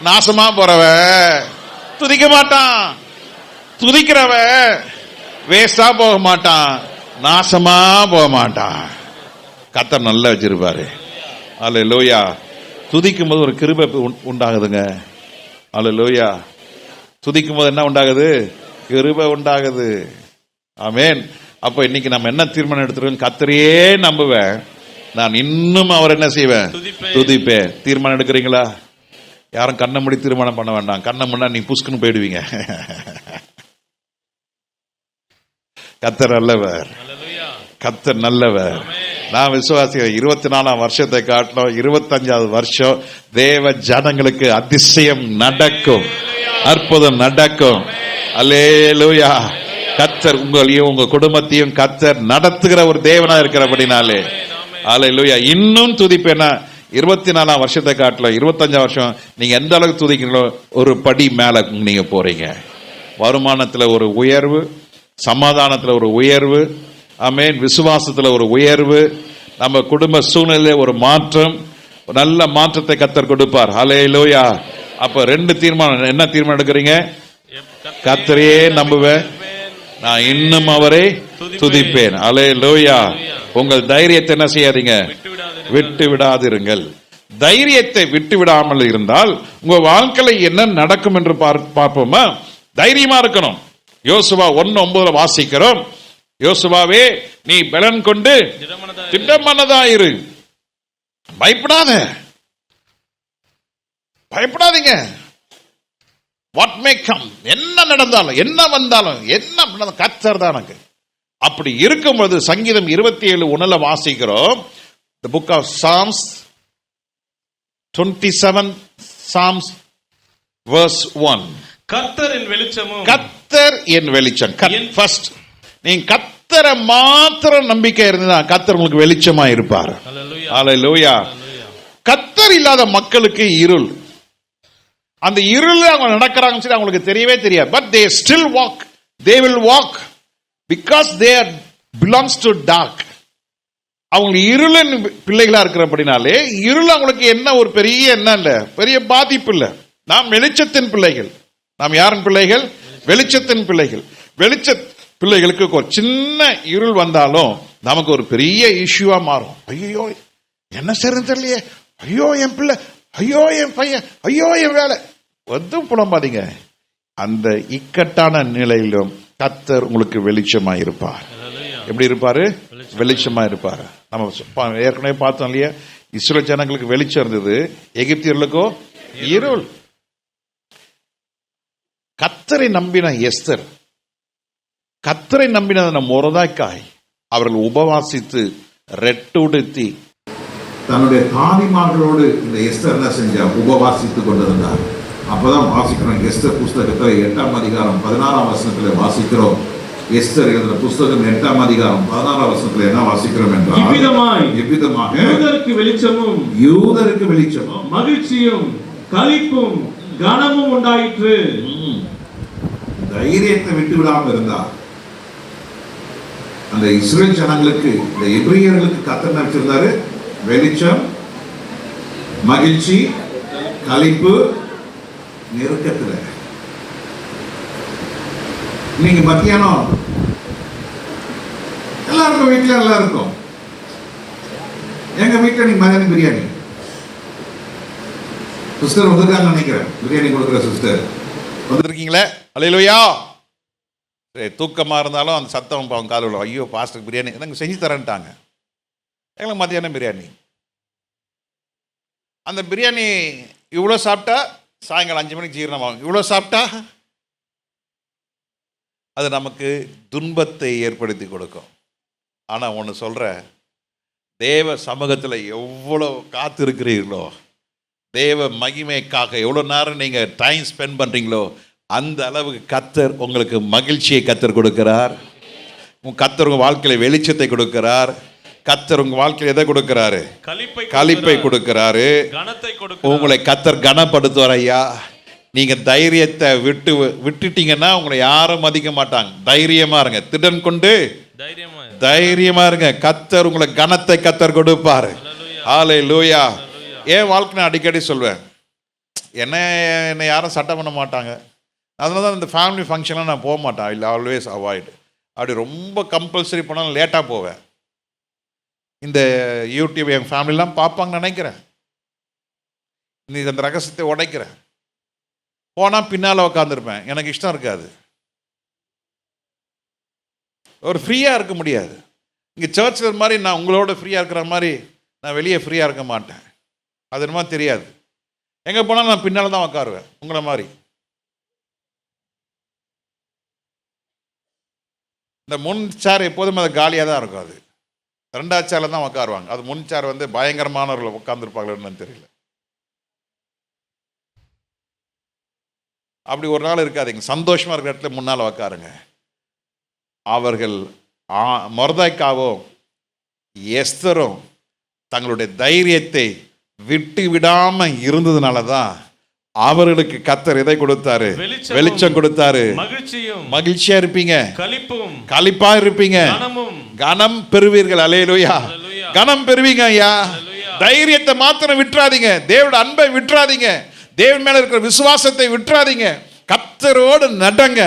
நாசமா போறவன் துதிக்க மாட்டான், துதிக்கிறவன் வேஸ்டா போக மாட்டான், நாசமா போக மாட்டான். கர்த்தர் நல்லா வச்சிருப்பாரு. ஹல்லேலூயா. துதிக்கும் போது ஒரு கிருபை உண்டாகுதுங்க. ஹல்லேலூயா. துதிக்கும் போது என்ன உண்டாகுது? கிருபை உண்டாகுது. ஆமென். அப்ப இன்னைக்கு நம்ம என்ன தீர்மானம் எடுத்துருக்கோம்? கர்த்தரையே நம்புவேன், நான் இன்னும் அவர் என்ன செய்வேன்? துதிப்பேன். தீர்மானம் எடுக்கிறீங்களா? யாரும் கண்ணை மூடி தீர்மானம் பண்ண வேண்டாம். கண்ணை முன்னா நீ புஷ்குன்னு போயிடுவீங்க. கர்த்தர் நல்லவர், கர்த்தர் நல்லவர். நான் விசுவாசிக்கிறேன், 24ஆம் வருஷத்தை காட்டிலும் 25வது வருஷம் தேவ ஜனங்களுக்கு அதிசயம் நடக்கும், அற்புதம் நடக்கும். அல்லேலூயா. கர்த்தர் உங்களையும் உங்க குடும்பத்தையும் கர்த்தர் நடத்துகிற ஒரு தேவனா இருக்கிறபடினாலே அல்லேலூயா. இன்னும் துதிப்பேனா? 24ஆம் வருஷத்தை காட்டிலும் 25ஆம் வருஷம் நீங்க எந்த அளவுக்கு துதிக்கிறீங்களோ ஒரு படி மேல நீங்க போறீங்க. வருமானத்துல ஒரு உயர்வு, சமாதானத்துல ஒரு உயர்வு, ஆமென், விசுவாசத்துல ஒரு உயர்வு, நம்ம குடும்ப சூழ்நிலையில ஒரு மாற்றம், நல்ல மாற்றத்தை கர்த்தர் கொடுப்பார். ஹல்லேலூயா. அப்ப 2 தீர்மானம். என்ன தீர்மானம் எடுக்கிறீங்க? கர்த்தரையே நம்புவேன், நான் இன்னும் அவரை துதிப்பேன். ஹல்லேலூயா. உங்கள் தைரியத்தை என்ன செய்யாதீங்க? விட்டு விடாதிருங்கள். தைரியத்தை விட்டு விடாமல் இருந்தால் உங்க வாழ்க்கையில என்ன நடக்கும் என்று பார்ப்போமா? தைரியமா இருக்கணும். யோசுவா 1:9 வாசிக்கிறோம். யோசுவாவே, நீ பலன் கொண்டு திடமனதாயிரு, பயப்படாத, பயப்படாதீங்க. வாட் மே கம், என்ன நடந்தாலும், என்ன வந்தாலும், என்ன கர்த்தர் தான் எனக்கு. அப்படி இருக்கும்போது சங்கீதம் 27:1 வாசிக்கிறோம். The book of Psalms 27, Psalms verse 1. கர்த்தர் என் வெளிச்சமும், கர்த்தர் என் வெளிச்சம். ஃபர்ஸ்ட் நீங்க கர்த்தரை மாத்திரம் நம்பிக்கை இருந்தா கர்த்தர் உங்களுக்கு வெளிச்சமா இருப்பார். ஹல்லேலூயா. கர்த்தர் இல்லாத மக்களுக்கு இருள். அந்த இருள் அவங்க நடக்கிறாங்கன்னு சொல்லி அவங்களுக்கு தெரியவே தெரியாது. But they still walk, they will walk because they are belongs to dark. அவங்க இருளின் பிள்ளைகளா இருக்கிறபடினாலே இருள் அவங்களுக்கு என்ன ஒரு பெரிய என்ன இல்ல, பெரிய பாதிப்பு இல்ல. நாம் வெளிச்சத்தின் பிள்ளைகள். நாம் யாரின் பிள்ளைகள்? வெளிச்சத்தின் பிள்ளைகள். வெளிச்ச பிள்ளைகளுக்கு ஒரு சின்ன இருள் வந்தாலும் நமக்கு ஒரு பெரிய இஷ்யூவா மாறும். ஐயோ என்ன செய்யறது தெரியலையே, ஐயோ என் பிள்ளை, ஐயோ என் பையன், ஐயோ என் வேலை, ஒன்றும் புலம்பாதீங்க. அந்த இக்கட்டான நிலையிலும் கர்த்தர் உங்களுக்கு வெளிச்சமா இருப்பார். எப்படி இருப்பாரு? வெளிச்சமா இருப்பாரு. நம்ம ஏற்கனவே பார்த்தோம் இல்லையா, இஸ்ரேல் ஜனங்களுக்கு வெளிச்சம் இருந்தது, எகிப்தியர்களுக்கோ இருள். கர்த்தரை நம்பின எஸ்தர், கர்த்தரை நம்பின மொர்தெகாய் அவர்கள் உபவாசித்து ரெட்டுடுத்தி தன்னுடைய தாதிமார்களோடு இந்த எஸ்தர் என்ன செஞ்சா? உபவாசித்துக் கொண்டிருந்தார். அப்பதான் வாசிக்கிறோம், எஸ்தர் புஸ்தகத்துல 8ஆம் அதிகாரம் 16ஆம் வசனத்துல வாசிக்கிறோம். எஸ்தர் எழுதின புஸ்தகம் 8ஆம் அதிகாரம் 16ஆம் வசனத்துல என்ன வாசிக்கிறோம் என்றால், இவ்விதமாக யூதருக்கு வெளிச்சமும் மகிழ்ச்சியும் களிப்பும் கனமும் உண்டாயிற்று. தைரியத்தை விட்டு விடாமல் இருந்தார். அந்த இஸ்ரேல் ஜனங்களுக்கு, இந்த எபிரியர்களுக்கு கர்த்தர் நினைச்சிருந்தாரு வெளிச்சம், மகிழ்ச்சி, களிப்பு, நெருக்கத்துல. நீங்க மத்தியானம் எல்லாருக்கும் வீட்டுல நல்லா இருக்கும். எங்க வீட்டுல நீங்க மதியானம் பிரியாணி, சிஸ்டர் வந்திருக்காங்க நினைக்கிறேன், பிரியாணி கொடுக்குற சிஸ்டர் வந்திருக்கீங்களே, அல்லேலூயா. தூக்கமா இருந்தாலும் அந்த சத்தம் அவங்க காது விழும். ஐயோ பாஸ்டர் பிரியாணி எனக்கு செஞ்சு தரேன்ட்டாங்க. எங்களுக்கு மத்தியானம் பிரியாணி. அந்த பிரியாணி இவ்வளோ சாப்பிட்டா சாயங்காலம் 5 மணிக்கு ஜீரணமாகும். இவ்வளோ சாப்பிட்டா அது நமக்கு துன்பத்தை ஏற்படுத்தி கொடுக்கும். ஆனால் ஒன்று சொல்கிறேன், தேவ சமூகத்தில் எவ்வளோ காத்து இருக்கிறீர்களோ, தேவ மகிமைக்காக எவ்வளோ நேரம் நீங்கள் டைம் ஸ்பெண்ட் பண்ணுறீங்களோ, அந்த அளவுக்கு கர்த்தர் உங்களுக்கு மகிழ்ச்சியை கர்த்தர் கொடுக்கிறார். கர்த்தர் உங்கள் வாழ்க்கையில் வெளிச்சத்தை கொடுக்கிறார். கர்த்தர் உங்கள் வாழ்க்கையில் எதை கொடுக்கிறாரு? களிப்பை கொடுக்கிறாரு. உங்களை கர்த்தர் கனப்படுத்துவார். ஐயா, நீங்கள் தைரியத்தை விட்டுட்டீங்கன்னா உங்களை யாரும் மதிக்க மாட்டாங்க. தைரியமா இருங்க, திடன் கொண்டு தைரியமா இருங்க. கர்த்தர் உங்களை கனத்தை கர்த்தர் கொடுப்பாரு. ஹல்லேலூயா. என் வாழ்க்கை நான் அடிக்கடி சொல்வேன், என்னை யாரும் சட்டம் பண்ண மாட்டாங்க. அதனால தான் இந்த ஃபேமிலி ஃபங்க்ஷன்லாம் நான் போக மாட்டேன். I will always avoid. அப்படி ரொம்ப கம்பல்சரி பண்ணாலும் லேட்டாக போவேன். இந்த யூடியூப் என் ஃபேமிலிலாம் பார்ப்பாங்கன்னு நினைக்கிறேன். இன்னைக்கு அந்த ரகசியத்தை உடைக்கிறேன். போனால் பின்னால் உட்காந்துருப்பேன், எனக்கு இஷ்டம் இருக்காது. ஒரு ஃப்ரீயாக இருக்க முடியாது. இங்கே சர்ச்சில் மாதிரி நான் உங்களோட ஃப்ரீயாக இருக்கிற மாதிரி நான் வெளியே ஃப்ரீயாக இருக்க மாட்டேன். அது என்னமோ தெரியாது. எங்கே போனால் நான் பின்னால் தான் உட்காருவேன், உங்களை மாதிரி. இந்த முன் சேர் எப்போதுமே அது காலியாக தான் இருக்கும். அது 2வது சேரில் தான் உட்காருவாங்க. அது முன் சேர் வந்து பயங்கரமானவர்கள் உட்காந்துருப்பாங்களோன்னு தெரியல. அப்படி ஒரு நாள் இருக்காதுங்க. சந்தோஷமாக இருக்கிற இடத்துல முன்னால் உட்காருங்க. அவர்கள் மொர்தெகாயும் எஸ்தரும் தங்களுடைய தைரியத்தை விட்டு விடாம இருந்ததுனால தான் அவர்களுக்கு கர்த்தர் எதை கொடுத்தாரு? வெளிச்சம் கொடுத்தாரு. மகிழ்ச்சியா இருப்பீங்க, களிப்பா இருப்பீங்க, கனம் பெறுவீர்கள். அல்லேலூயா. கனம் பெறுவீங்க ஐயா. தைரியத்தை மாத்திரம் விட்டுறாதீங்க, தேவனோட அன்பை விட்டுறாதீங்க, தேவன் மேல இருக்கிற விசுவாசத்தை விட்டுறாதீங்க. கர்த்தரோடு நடங்க.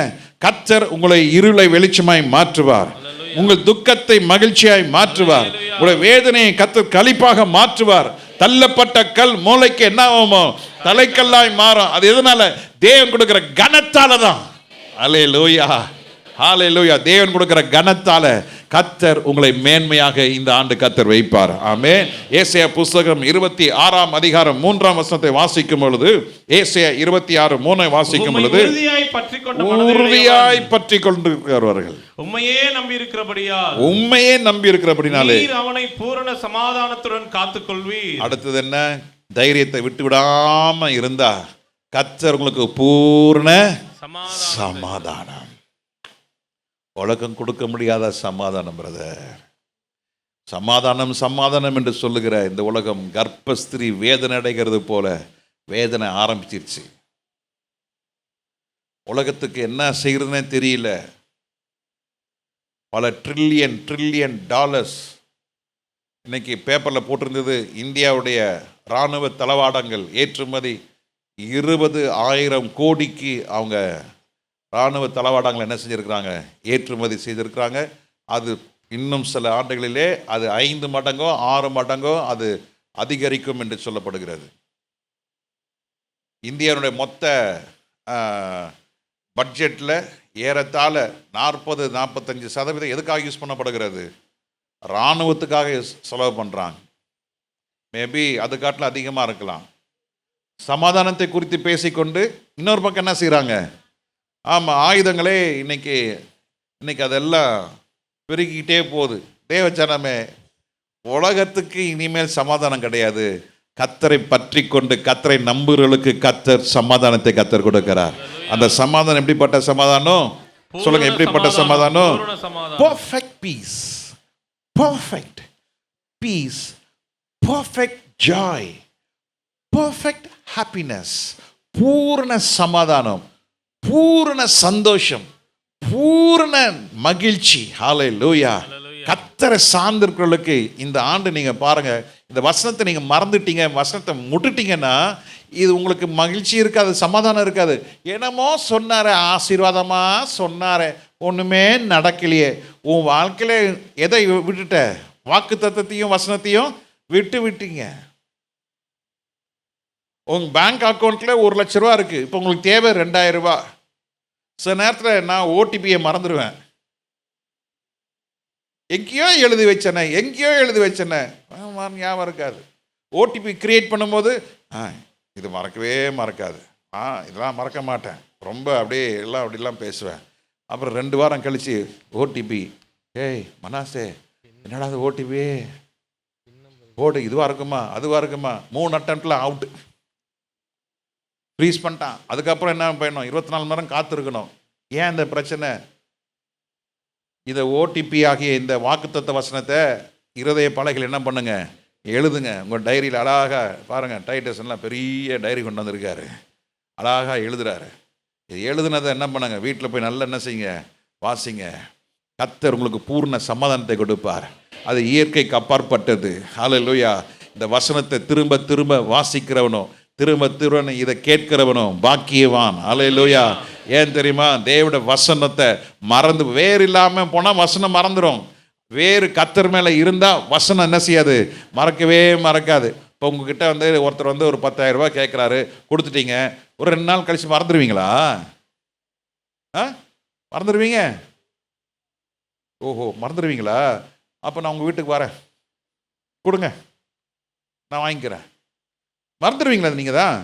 கர்த்தர் உங்களை இருளை வெளிச்சமாய் மாற்றுவார். உங்கள் துக்கத்தை மகிழ்ச்சியாய் மாற்றுவார். உங்களுடைய வேதனையை கர்த்தர் களிப்பாக மாற்றுவார். தள்ளப்பட்ட கல் மூளைக்கு என்ன ஆகுமோ தலைக்கல்லாய் மாறும். அது எதனால? தேவன் கொடுக்கிற கனத்தால தான். அல்லேலூயா, ஹல்லேலூயா. தேவன் கொடுக்கிற கனத்தால கர்த்தர் உங்களை மேன்மையாக இந்த ஆண்டு கர்த்தர் வைப்பார். ஆமென். ஏசாயா புஸ்தகம் 26ஆம் அதிகாரம் 3ஆம் வசனத்தை வாசிக்கும் பொழுது, ஏசாயா 26:3 வாசிக்கும் பொழுது, உறுதியாய் பற்றி கொண்டிருக்கிறவர்கள் உம்மையே நம்பி இருக்கிறபடினாலே அவனை பூரண சமாதானத்துடன் காத்துக்கொள்வீர். அடுத்தது என்ன? தைரியத்தை விட்டு விடாம இருந்தா கர்த்தர் உங்களுக்கு பூர்ண சமாதானம். உலகம் கொடுக்க முடியாத சமாதானம் பிரதர். சமாதானம் சமாதானம் என்று சொல்லுகிற இந்த உலகம் கர்ப்பஸ்திரீ வேதனை அடைகிறது போல வேதனை ஆரம்பிச்சிருச்சு. உலகத்துக்கு என்ன செய்யறதுன்னே தெரியல. பல ட்ரில்லியன் டாலர்ஸ். இன்னைக்கு பேப்பரில் போட்டிருந்தது, இந்தியாவுடைய இராணுவ தளவாடங்கள் ஏற்றுமதி 20,000 கோடிக்கு அவங்க இராணுவ தளவாடங்கள் என்ன செஞ்சுருக்கிறாங்க, ஏற்றுமதி செய்திருக்கிறாங்க. அது இன்னும் சில ஆண்டுகளிலே அது 5 மடங்கோ 6 மடங்கோ அது அதிகரிக்கும் என்று சொல்லப்படுகிறது. இந்தியாவுடைய மொத்த பட்ஜெட்டில் ஏறத்தாழ 40-45% எதுக்காக யூஸ் பண்ணப்படுகிறது, இராணுவத்துக்காக செலவு பண்ணுறாங்க. மேபி அது காட்டில் அதிகமாக இருக்கலாம். சமாதானத்தை குறித்து பேசிக்கொண்டு இன்னொரு பக்கம் என்ன செய்கிறாங்க, ஆமாம் ஆயுதங்களே இன்னைக்கு அதெல்லாம் பெருகிக்கிட்டே போகுது. தேவஜனமே, உலகத்துக்கு இனிமேல் சமாதானம் கிடையாது. கர்த்தரை பற்றி கொண்டு கர்த்தரை நம்புகிறவர்களுக்கு கர்த்தர் சமாதானத்தை கர்த்தர் கொடுக்கிறார். அந்த சமாதானம் எப்படிப்பட்ட சமாதானம் சொல்லுங்க, எப்படிப்பட்ட சமாதானம்? Perfect piece, perfect piece, perfect Joy, perfect happiness, பூரண சமாதானம், பூரண சந்தோஷம், பூரண மகிழ்ச்சி. ஹல்லேலூயா. கர்த்தரை சார்ந்திருக்கிறவர்களுக்கு இந்த ஆண்டு நீங்க பாருங்க, இந்த வசனத்தை நீங்க மறந்துட்டீங்க, வசனத்தை முட்டுட்டீங்கன்னா இது உங்களுக்கு மகிழ்ச்சி இருக்காது, சமாதானம் இருக்காது. என்னமோ சொன்னாரே, ஆசீர்வாதமா சொன்னாரே, ஒண்ணுமே நடக்கலையே. உன் வாழ்க்கையில எதை விட்டுட்ட? வாக்கு தத்தத்தையும் வசனத்தையும் விட்டீங்க. உங்க பேங்க் அக்கௌண்ட்ல 1 லட்ச ரூபா இருக்கு, இப்போ உங்களுக்கு தேவை 2,000 ரூபாய். சில நேரத்தில் நான் ஓடிபியை மறந்துடுவேன். எங்கேயோ எழுதி வச்சேனே ஞாபகம் இருக்காது. ஓடிபி கிரியேட் பண்ணும்போது இது மறக்காது, இதெல்லாம் மறக்க மாட்டேன், ரொம்ப அப்படியே அப்படிலாம் பேசுவேன். அப்புறம் 2 வாரம் கழிச்சு ஓடிபி, ஏய் மனாசே என்னடா அது ஓடிபி போடு, இதுவாக இருக்குமா அதுவாக இருக்குமா, 3 அட்டம்ப்டில் அவுட்டு, ஃப்ரீஸ் பண்ணிட்டான். அதுக்கப்புறம் என்ன பண்ணணும், 24 மணி நேரம் காத்திருக்கணும். ஏன் இந்த பிரச்சனை? இதை ஓடிபி ஆகிய இந்த வாக்குத்தத்த வசனத்தை இருதய பலகையில் என்ன பண்ணுங்க, எழுதுங்க. உங்கள் டைரியில் அழகாக பாருங்கள், டைட்டஸ்லாம் பெரிய டைரி கொண்டு வந்திருக்காரு, அழகாக எழுதுறாரு. இது எழுதுனதை என்ன பண்ணுங்க, வீட்டில் போய் நல்லா என்ன செய்யுங்க, வாசிங்க. கர்த்தர் உங்களுக்கு பூர்ண சமாதானத்தை கொடுப்பார். அது இயற்கைக்கு அப்பாற்பட்டது. ஹல்லேலூயா. இந்த வசனத்தை திரும்ப திரும்ப வாசிக்கிறவனோ, திரும்ப இதை கேட்கிறவனும் பாக்கியவான். ஹல்லேலூயா. ஏன் தெரியுமா? தேவனுடைய வசனத்தை மறந்து, வேறு இல்லாமல் போனால் வசனம் மறந்துடும். வேறு கர்த்தர் மேலே இருந்தால் வசனம் என்ன செய்யாது, மறக்கவே மறக்காது. இப்போ உங்ககிட்ட ஒருத்தர் ஒரு 10,000 ரூபாய் கேட்குறாரு, கொடுத்துட்டீங்க. ஒரு 2 நாள் கழிச்சு மறந்துடுவீங்களா? மறந்துடுவீங்க? ஓஹோ, மறந்துடுவீங்களா? அப்போ நான் உங்கள் வீட்டுக்கு வரேன், கொடுங்க, நான் வாங்கிக்கிறேன். மறந்துடுவீங்களா? நீங்கள் தான்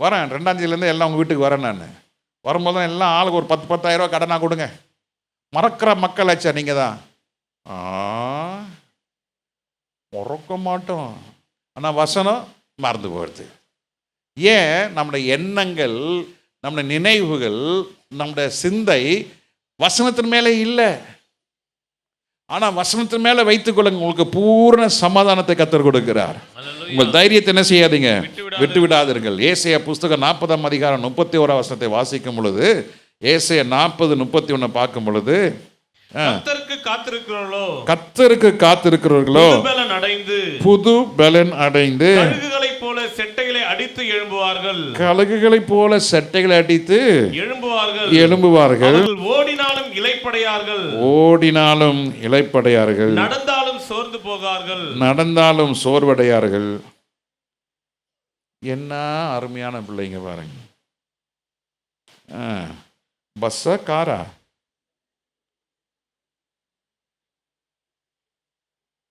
வரேன், 2ஆம் தேதியிலேருந்து எல்லாம் உங்கள் வீட்டுக்கு வரேன். நான் வரும்போது தான் எல்லாம் ஆளுக்கு ஒரு 10,000 ரூபா கடனாக கொடுங்க. மறக்கிற மக்கள் ஆச்சா நீங்கள் தான். மறக்க மாட்டோம், ஆனால் வசனம் மறந்து போயிடுது. ஏன்? நம்முடைய எண்ணங்கள், நம்முடைய நினைவுகள், நம்முடைய சிந்தை வசனத்தின் மேலே இல்லை. ஆனால் வசனத்தின் மேலே வைத்துக் கொள்ளுங்க, உங்களுக்கு பூர்ண சமாதானத்தை கர்த்தர் கொடுக்கிறார். உங்கள் தைரியத்தை என்ன செய்யாதீங்க, விட்டு விடாதீர்கள். ஏசாயா புஸ்தகம் 40ஆம் அதிகாரம் 31ஆம் வசனத்தை வாசிக்கும் பொழுது, ஏசாயா 40:31 பார்க்கும் பொழுது, கர்த்தருக்கு காத்திருக்கிறவர்களோ புது பலன் அடைந்து கழுகுகளைப் போல செட்டைகளை அடித்து எழும்புவார்கள். கழுகுகளைப் போல செட்டைகளை அடித்து எழும்புவார்கள். ஓடினாலும் இளைப்படையார்கள், நடந்தாலும் சோர்வடையார்கள். என்ன அருமையான பிள்ளைங்க பாருங்க. பஸ்ஸா காரா?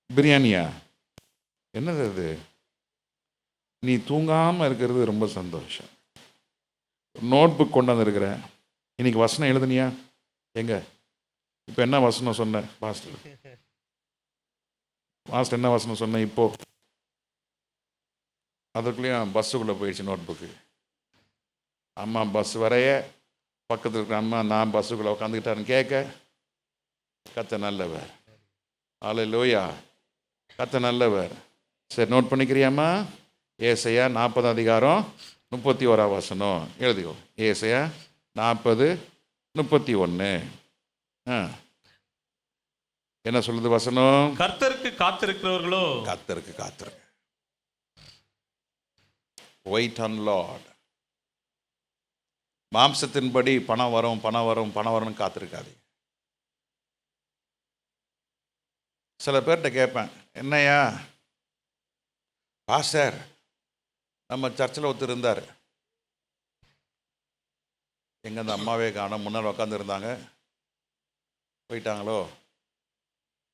பிரியாணியா? என்னது அது? நீ தூங்காமல் இருக்கிறது ரொம்ப சந்தோஷம். நோட் புக் கொண்டு வந்துருக்கிறேன். இன்னைக்கு வசனம் எழுதுனியா? எங்க இப்போ என்ன வசனம் சொன்ன பாஸ்டர்? என்ன வசனம் சொன்ன? இப்போ அதுக்குள்ளேயும் பஸ்ஸுக்குள்ளே போயிடுச்சு நோட் புக்கு. அம்மா பஸ் வரைய பக்கத்தில் இருக்கிற அம்மா நான் பஸ்ஸுக்குள்ளே உட்காந்துக்கிட்டான்னு கேட்க, கர்த்தர் நல்லவர். ஹல்லேலூயா. கர்த்தர் நல்லவர். சரி, நோட் பண்ணிக்கிறியாம்மா? ஏசாயா 40ஆம் அதிகாரம் 31ஆம் வசனம் எழுதிக்கோ. ஏசாயா 40:31. என்ன சொல்லுது வசனம்? கர்த்தருக்கு காத்திருக்கிறவர்களோ கர்த்தருக்கு காத்திருங்க. Wait on Lord. மாம்சத்தின்படி பணம் வரும் பணம் வரும் பணம் வரும்னு காத்திருக்காது. சில பேர்கிட்ட கேட்பேன், என்னையா பாஸ்டர் நம்ம சர்ச்சில் ஒருத்தர் இருந்தார், எங்கே அந்த அம்மாவே காணோம், முன்னால் உட்காந்துருந்தாங்க, போயிட்டாங்களோ?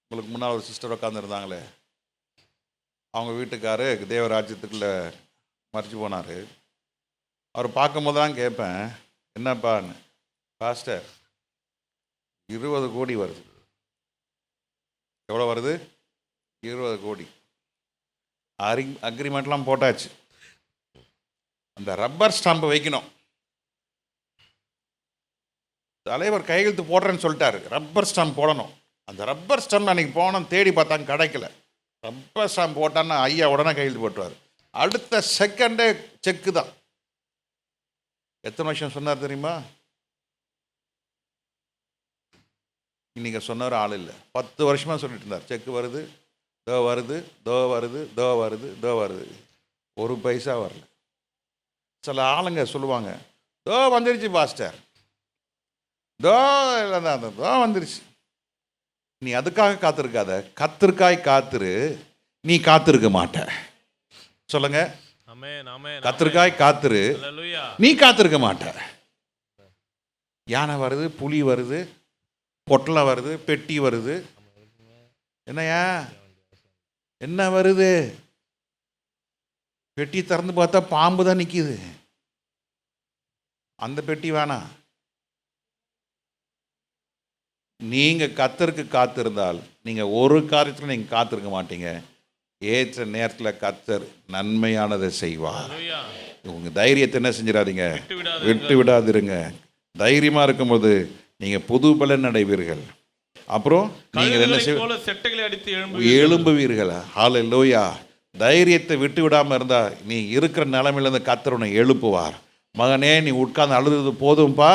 உங்களுக்கு முன்னால் ஒரு சிஸ்டர் உட்காந்துருந்தாங்களே, அவங்க வீட்டுக்காரு தேவராஜ்யத்துக்குள்ளே மறைச்சு போனார். அவர் பார்க்கும்போது தான் கேட்பேன், என்னப்பான்னு. பாஸ்டர் 20 கோடி வருது. எவ்வளோ வருது? 20 கோடி. அக்ரிமெண்ட்லாம் போட்டாச்சு. அந்த ரப்பர் ஸ்டாம்பு வைக்கணும். தலைவர் கையெழுத்து போடுறேன்னு சொல்லிட்டாரு, ரப்பர் ஸ்டாம்ப் போடணும். அந்த ரப்பர் ஸ்டாம்ப் அன்றைக்கி போனோம், தேடி பார்த்தாங்க கிடைக்கல. ரப்பர் ஸ்டாம்ப் போட்டான்னா ஐயா உடனே கையெழுத்து போட்டுவார். அடுத்த செகண்டே செக்கு தான். எத்தனை வருஷம் சொன்னார் தெரியுமா? இன்னைக்கு சொன்னார் ஆள் இல்லை. 10 வருஷமாக சொல்லிட்டு இருந்தார், செக்கு வருது, தோ வருது, தோ வருது, தோ வருது, தோ வருது. ஒரு பைசா வரல. சில ஆளுங்க சொல்லுவாங்க, தோ வந்துருச்சு பாஸ்டர், தோ இல்லை தோ வந்துருச்சு. நீ அதுக்காக காத்திருக்காத, கத்திற்காய் காத்திரு, நீ காத்திருக்க மாட்ட. சொல்லுங்க, கத்திற்காய் காத்திரு, நீ காத்திருக்க மாட்ட. யானை வருது, புலி வருது, பொட்டலை வருது, பெட்டி வருது. என்னையா என்ன வருது? பெட்டி திறந்து பார்த்தா பாம்பு தான் நிற்கிது. அந்த பெட்டி வேணாம். நீங்க கர்த்தருக்கு காத்திருந்தால் நீங்க ஒரு காரியத்தில் நீங்க காத்திருக்க மாட்டீங்க. ஏற்ற நேரத்தில் கர்த்தர் நன்மையானதை செய்வார். உங்க தைரியத்தை என்ன செஞ்சிடாதீங்க, விட்டு விடாதிருங்க. தைரியமா இருக்கும்போது நீங்க புது பலன் அடைவீர்கள். அப்புறம் நீங்கள் என்ன எழும்புவீர்கள். ஹல்லேலூயா. தைரியத்தை விட்டு விடாமல் இருந்தா நீ இருக்கிற நிலைமையிலேருந்து கர்த்தர் உன்னை எழுப்புவார். மகனே, நீ உட்கார்ந்து அழுது போதும்பா,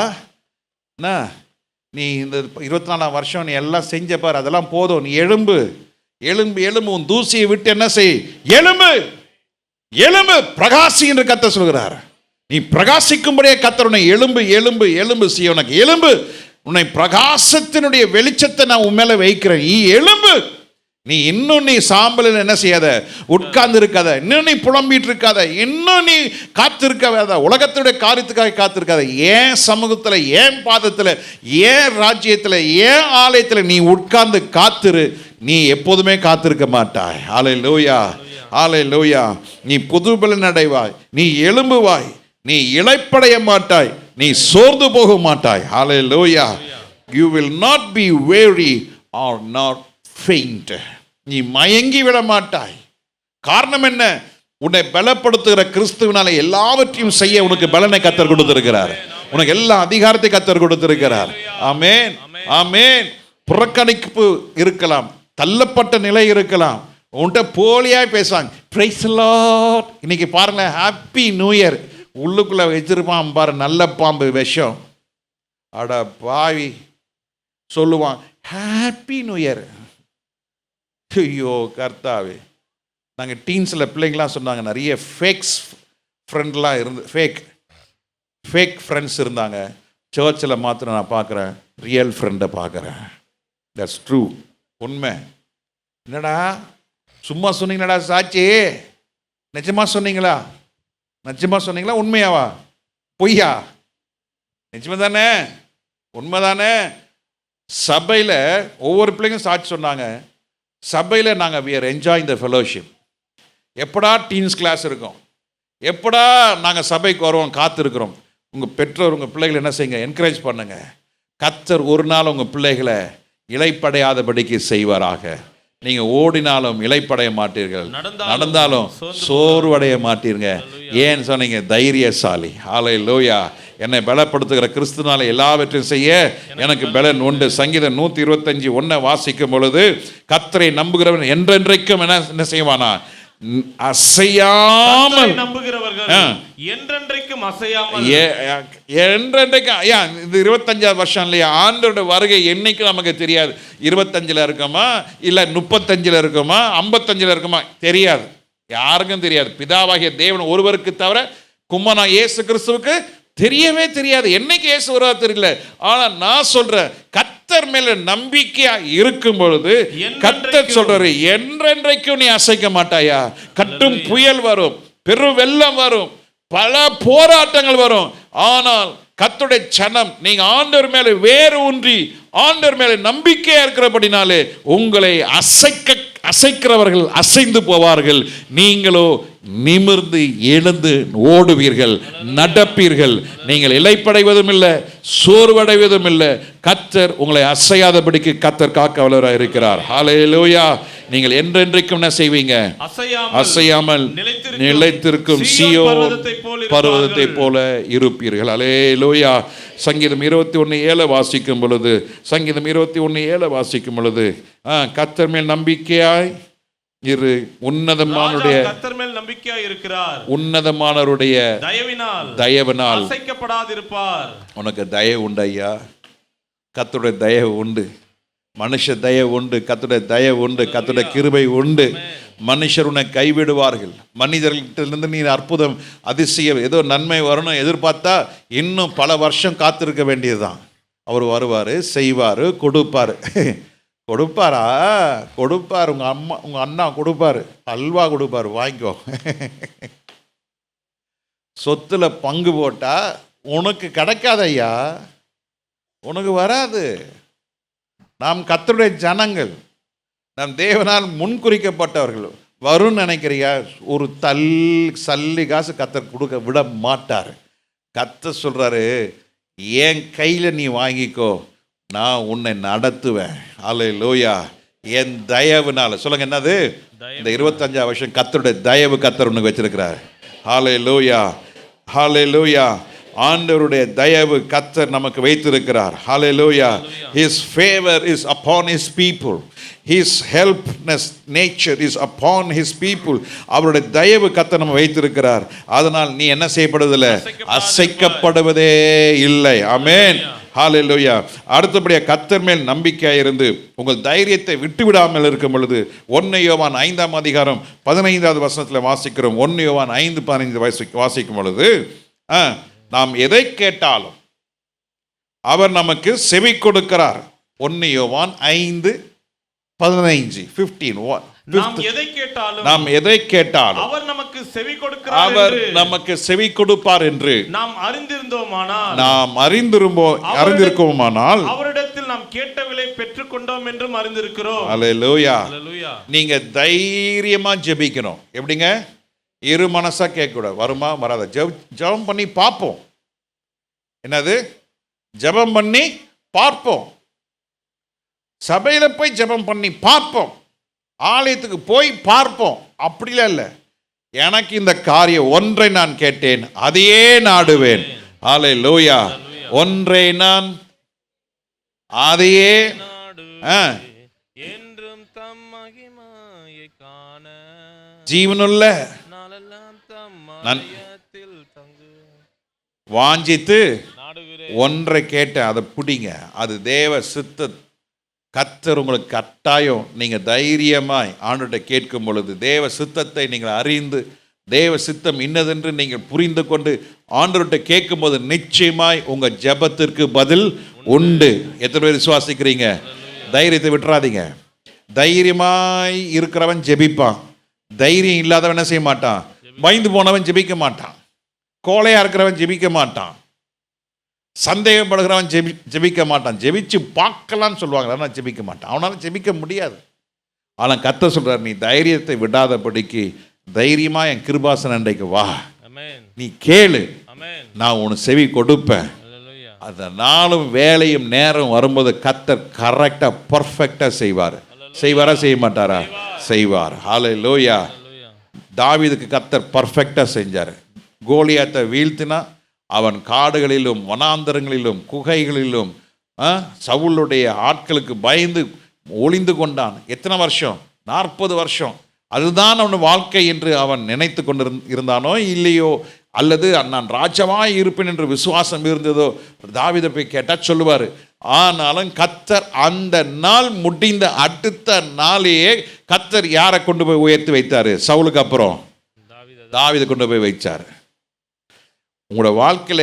என்ன நீ இந்த 24ஆம் வருஷம் நீ எல்லாம் செஞ்ச பார், அதெல்லாம் போதும். நீ எழும்பு எழும்பு எழும்பு, உன் தூசியை விட்டு என்ன செய், எழும்பு எழும்பு, பிரகாசி என்று கர்த்தர் சொல்கிறார். நீ பிரகாசிக்கும்படியே கர்த்தர் உன்னை எழும்பு எழும்பு எழும்பு செய்ய, உனக்கு எழும்பு, உன்னை பிரகாசத்தினுடைய வெளிச்சத்தை நான் உன் மேல வைக்கிறேன், நீ எழும்பு. நீ இன்னும் நீ சாம்பலில் என்ன செய்யாத, உட்கார்ந்து இருக்காத, இன்னும் நீ புலம்பிட்டு இருக்காத, இன்னும் நீ காத்திருக்காத, உலகத்துடைய காரியத்துக்காக காத்திருக்காத. ஏன் சமூகத்தில், ஏன் பாதத்தில், ஏன் ராஜ்யத்தில், ஏன் ஆலயத்தில் நீ உட்கார்ந்து காத்திரு. நீ எப்போதுமே காத்திருக்க மாட்டாய். ஹல்லேலூயா, ஹல்லேலூயா. நீ புது பலன் அடைவாய், நீ எழும்புவாய், நீ இளைப்படைய மாட்டாய், நீ சோர்ந்து போக மாட்டாய். ஹல்லேலூயா. You will not be weary or not faint. நீ மயங்கி விட மாட்டாய். காரணம் என்ன? உன்னை பலப்படுத்துகிற கிறிஸ்துவினால எல்லாவற்றையும் செய்ய உனக்கு பலனை கர்த்தர் கொடுத்திருக்கிறார். உனக்கு எல்லா அதிகாரத்தை கர்த்தர் கொடுத்திருக்கிறார். ஆமென், ஆமென். புறக்கணிப்பு இருக்கலாம், தள்ளப்பட்ட நிலை இருக்கலாம், உன்கிட்ட போலியாய் பேசுவாங்க. Praise the Lord. இன்னைக்கு பாருங்க, ஹாப்பி நியூ இயர் உள்ளுக்குள்ள வச்சிருப்பான் பாரு, நல்ல பாம்பு விஷம். அட பாவி சொல்லுவான் ஹாப்பி நியூ இயர். ஐயோ கர்த்தாவே. நாங்கள் டீன்ஸில் பிள்ளைங்களாம் சொன்னாங்க, நிறைய ஃபேக்ஸ் ஃப்ரெண்ட்லாம் இருந்து ஃபேக் ஃப்ரெண்ட்ஸ் இருந்தாங்க. சர்ச்சில் மாத்திரம் நான் பார்க்குறேன், ரியல் ஃப்ரெண்டை பார்க்குறேன். தட்ஸ் ட்ரூ, உண்மை. என்னடா சும்மா சொன்னீங்களாடா சாட்சி? நிஜமாக சொன்னீங்களா? நிஜமாக சொன்னீங்களா? உண்மையாவா பொய்யா? நிஜமாக தானே, உண்மை தானே. சபையில் ஒவ்வொரு பிள்ளைங்களும் சாட்சி சொன்னாங்க. சபையில் நாங்கள் we are enjoying the fellowship. எப்படா டீன்ஸ் கிளாஸ் இருக்கும், எப்படா நாங்கள் சபைக்கு வருவோம் காத்திருக்கிறோம். உங்கள் பெற்றோர் உங்கள் பிள்ளைகளை என்ன செய்யுங்க, என்கரேஜ் பண்ணுங்க. கர்த்தர் ஒரு நாள் உங்கள் பிள்ளைகளை இளைப்படையாதபடிக்கு செய்வாராக. நீங்கள் ஓடினாலும் இளைப்படைய மாட்டீர்கள், நடந்தாலும் சோர்வடைய மாட்டீங்க. ஏன் சொன்னீங்க? தைரியசாலி. ஹல்லேலூயா. என்னை பலப்படுத்துகிற கிறிஸ்துனால எல்லாவற்றையும் செய்ய எனக்கு பலன் உண்டு. சங்கீதம் 125:1 வாசிக்கும் பொழுது, கர்த்தரை நம்புகிறவன் என்றென்றைக்கும் என்ன செய்வானா, அசையாமல் கர்த்தரை நம்புகிறவர்கள் ஆ. என்றென்றைக்கும் அசையாமல் என்றைக்கு இது 25வது வருஷம் இல்லையா? ஆண்டோட வருகை என்னைக்கு நமக்கு தெரியாது. 25ல் இருக்குமா, இல்லை 35ல் இருக்குமா, 55ல் இருக்குமா தெரியாது. யாருக்கும் தெரியாது. பிதாவாகிய தேவன் ஒருவருக்கு தவிர குமாரனா இயேசு கிறிஸ்துவுக்கு தெரியவே தெரியாது. என்னைக்கு இயேசு வருவார் தெரியல. ஆனா நான் சொல்றேன், கர்த்தர் மேல நம்பிக்கையா இருக்கும் பொழுது கர்த்தர் சொல்றாரு, என்றென்றைக்கும் நீ அசைக்க மாட்டாயா. கட்டும் புயல் வரும், பெரும் வெள்ளம் வரும், பல போராட்டங்கள் வரும். ஆனால் கர்த்தருடைய சனம் நீங்க ஆண்டவர் மேல வேறு ஊன்றி ஆண்டவர் மேல நம்பிக்கையா இருக்கிறபடினாலே உங்களை அசைக்கிறவர்கள் அசைந்து போவார்கள். நீங்களோ நிமிர்ந்து எழுந்து ஓடுவீர்கள், நடப்பீர்கள். நீங்கள் இளைப்படைவதும் இல்லை, சோர்வடைவதும் இல்லை. கர்த்தர் உங்களை அசையாதபடிக்கு கர்த்தர் காக்க வல்லவராய் இருக்கிறார். ஹல்லேலூயா. நீங்கள் என்றென்றைக்கும் என்ன செய்வீங்க? அசையாமல் நிலைத்திருக்கும் சீயோன் பர்வதத்தை போல இருப்பீர்கள். ஹல்லேலூயா. சங்கீதம் 21:7 வாசிக்கும் பொழுது, சங்கீதம் 21:7 வாசிக்கும் பொழுது, கர்த்தர் மேல் நம்பிக்கையாய் இரு, உன்னதமானுடைய கர்த்தர் மேல் நம்பிக்கையாய் இருக்கிறார், உன்னதமானவருடைய தயவினால் அசைக்கப்படாதிருப்பார். உனக்கு தயவு உண்டு ஐயா, கர்த்தருடைய தயவு உண்டு, மனுஷ தயவு உண்டு, கர்த்தருடைய தயவு உண்டு, கர்த்தருடைய கிருபை உண்டு. மனுஷர் உன்னை கைவிடுவார்கள். மனிதர்களிடத்திலிருந்து நீ அற்புதம் அதிசயம் ஏதோ நன்மை வரணும் எதிர்பார்த்தா இன்னும் பல வருஷம் காத்திருக்க வேண்டியதுதான். அவர் வருவார், செய்வார், கொடுப்பார். கொடுப்பாரா? கொடுப்பார். உங்கள் அண்ணா கொடுப்பார், அல்வா கொடுப்பார், வாங்கிக்கோ. சொத்துல பங்கு போட்டா உனக்கு கிடைக்காத ஐயா, உனக்கு வராது. நாம் கர்த்தருடைய ஜனங்கள், நாம் தேவனால் முன்குறிக்கப்பட்டவர்கள். வரும்னு நினைக்கிறியா? ஒரு சல்லி காசு கர்த்தர் கொடுக்க விட மாட்டார். கர்த்தர் சொல்றாரு, என் கையில நீ வாங்கிக்கோ, நான் உன்னை நடத்துவேன். அல்லேலூயா. என் தயவுனால. சொல்லுங்க என்னது? இந்த 25 வருஷம் கர்த்தருடைய தயவு கர்த்தர் உனக்கு வச்சிருக்கிறார். ஹல்லேலூயா, ஹல்லேலூயா. ஆண்டவருடைய தயவு கர்த்தர் நமக்கு வைத்திருக்கிறார். ஹல்லேலூயா. His favor is upon his people. His helpness nature is upon his people. அவருடைய தயவு கர்த்தர் நம்ம வைத்திருக்கிறார். அதனால் நீ என்ன செய்யப்படுவதில்லை? அசைக்கப்படுவதே இல்லை. ஆமென். ஹல்லேலூயா. அடுத்தபடியாக கர்த்தர் மேல் நம்பிக்கையாக இருந்து உங்கள் தைரியத்தை விட்டுவிடாமல் இருக்கும் பொழுது 1 யோவான் 5:15 வசனத்தில் வாசிக்கிறோம். 1 யோவான் 5:15 வாசிக்கும் பொழுது, நாம் எதை கேட்டாலும் அவர் நமக்கு செவி கொடுக்கிறார். 1 யோவான் 5:15 நாம் எதை கேட்டாலும் அவர் நமக்கு செவி கொடுப்பார் என்று நாம் அறிந்திருக்கோமானால் அவரிடத்தில் நாம் கேட்டவளை பெற்றுக்கொண்டோம் என்றும் அறிந்திருக்கிறோம். அல்லேலூயா. நீங்க தைரியமா ஜெபிக்கணும். எப்படிங்க? இரு மனசா கேட்கக்கூடாது. வருமா வராத, ஜெபம் பண்ணி பார்ப்போம். என்னது? ஜெபம் பண்ணி பார்ப்போம். சபையில போய் ஜெபம் பண்ணி பார்ப்போம், ஆலயத்துக்கு போய் பார்ப்போம். அப்படிலாம் இல்லை. எனக்கு இந்த காரியம் ஒன்றை நான் கேட்டேன், அதையே நாடுவேன். ஹல்லேலூயா. ஒன்றை நான் அதையே என்றும் தம் மகிமையை காண ஜீவனுள்ள வாஞ்சித்து ஒன்றை கேட்டேன், அதை பிடிங்க. அது தேவ சித்த. கர்த்தர் உங்களுக்கு கட்டாயம், நீங்கள் தைரியமாய் ஆண்டவர்கிட்ட கேட்கும் பொழுது தேவ சித்தத்தை நீங்கள் அறிந்து தேவ சித்தம் இன்னதென்று நீங்கள் புரிந்து கொண்டு ஆண்டவர்கிட்ட கேட்கும்போது நிச்சயமாய் உங்கள் ஜெபத்திற்கு பதில் உண்டு. எத்தனை பேர் விசுவாசிக்கிறீங்க? தைரியத்தை விட்டுறாதீங்க. தைரியமாய் இருக்கிறவன் ஜெபிப்பான். தைரியம் இல்லாதவன் என்ன செய்ய மாட்டான்? பயந்து போனவன் ஜெபிக்க மாட்டான். கோழையா இருக்கிறவன் ஜெபிக்க மாட்டான். சந்தேகப்படுகிறவன் ஜெபிக்க மாட்டான். ஜெபிச்சு பார்க்கலான்னு சொல்லுவாங்க, ஆனால் ஜெபிக்க மாட்டான். அவனால ஜெபிக்க முடியாது. ஆனால் கர்த்தர் சொல்றார், நீ தைரியத்தை விடாதபடிக்கு தைரியமா என் கிருபாசன அண்டைக்கு வா, நீ கேளு, நான் உனக்கு செவி கொடுப்பேன். அதனாலும் வேலையும் நேரம் வரும்போது கர்த்தர் கரெக்டா பர்ஃபெக்டா செய்வார். செய்வாரா செய்ய மாட்டாரா? செய்வார். ஹல்லேலூயா. தாவீதுக்கு கர்த்தர் பர்ஃபெக்டா செஞ்சார். கோலியாத்தை வீழ்த்தினா அவன் காடுகளிலும் வனாந்தரங்களிலும் குகைகளிலும் சவுலுடைய ஆட்களுக்கு பயந்து ஒளிந்து கொண்டான். எத்தனை வருஷம்? 40 வருஷம். அதுதான் அவன் வாழ்க்கை என்று அவன் நினைத்து கொண்டு இருந்தானோ இல்லையோ, அல்லது நான் ராஜாவாய் இருப்பேன் என்று விசுவாசம் இருந்ததோ, தாவீதை போய் கேட்டால் சொல்லுவார். ஆனாலும் கர்த்தர் அந்த நாள் முடிந்த அடுத்த நாளையே கர்த்தர் யாரை கொண்டு போய் உயர்த்தி வைத்தார்? சவுலுக்கு அப்புறம் தாவீதை கொண்டு போய் வைச்சார். உங்களோட வாழ்க்கையில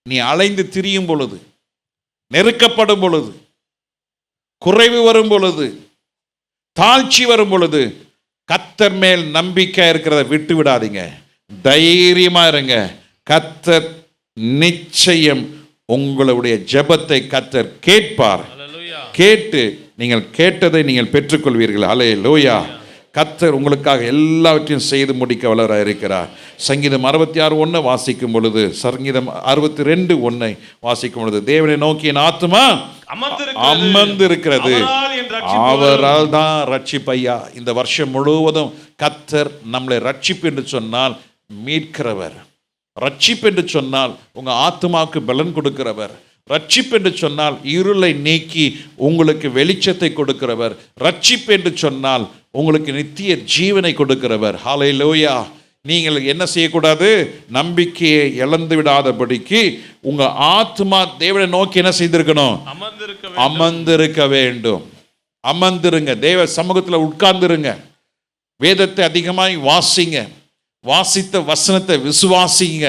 நீ அலைந்து திரியும் பொழுது, நெருக்கப்படும் பொழுது, குறைவு வரும் பொழுது, தாழ்ச்சி வரும் பொழுது, கர்த்தர் மேல் நம்பிக்கை இருக்கிறத விட்டு விடாதீங்க. தைரியமா இருங்க. கர்த்தர் நிச்சயம் உங்களுடைய ஜெபத்தை கர்த்தர் கேட்பார். கேட்டு நீங்கள் கேட்டதை நீங்கள் பெற்றுக்கொள்வீர்கள். அல்லேலூயா. கர்த்தர் உங்களுக்காக எல்லாவற்றையும் செய்து முடிக்க வல்லவராக இருக்கிறார். சங்கீதம் 66:1 வாசிக்கும் பொழுது, சங்கீதம் 62:1 வாசிக்கும் பொழுது, தேவனை நோக்கி என் ஆத்துமா அமர்ந்திருக்கிறது, அவரால் தான் ரட்சிப்பையா. இந்த வருஷம் முழுவதும் கர்த்தர் நம்மளை ரட்சிப்பு என்று சொன்னால் மீட்கிறவர், ரட்சிப்பு என்று சொன்னால் உங்க ஆத்துமாவுக்கு பலன் கொடுக்கிறவர், ரட்சிப்பு என்று சொன்னால் இருளை நீக்கி உங்களுக்கு வெளிச்சத்தை கொடுக்கிறவர், ரட்சிப்பு என்று சொன்னால் உங்களுக்கு நித்திய ஜீவனை கொடுக்கிறவர். ஹல்லேலூயா. நீங்கள் என்ன செய்யக்கூடாது? நம்பிக்கையை இழந்து விடாதபடிக்கு உங்க ஆத்மா தேவனை நோக்கி என்ன செய்திருக்கணும்? அமர்ந்திருக்க வேண்டும். அமர்ந்திருங்க. தேவ சமூகத்தில் உட்கார்ந்துருங்க. வேதத்தை அதிகமாய் வாசிங்க. வாசித்த வசனத்தை விசுவாசிங்க.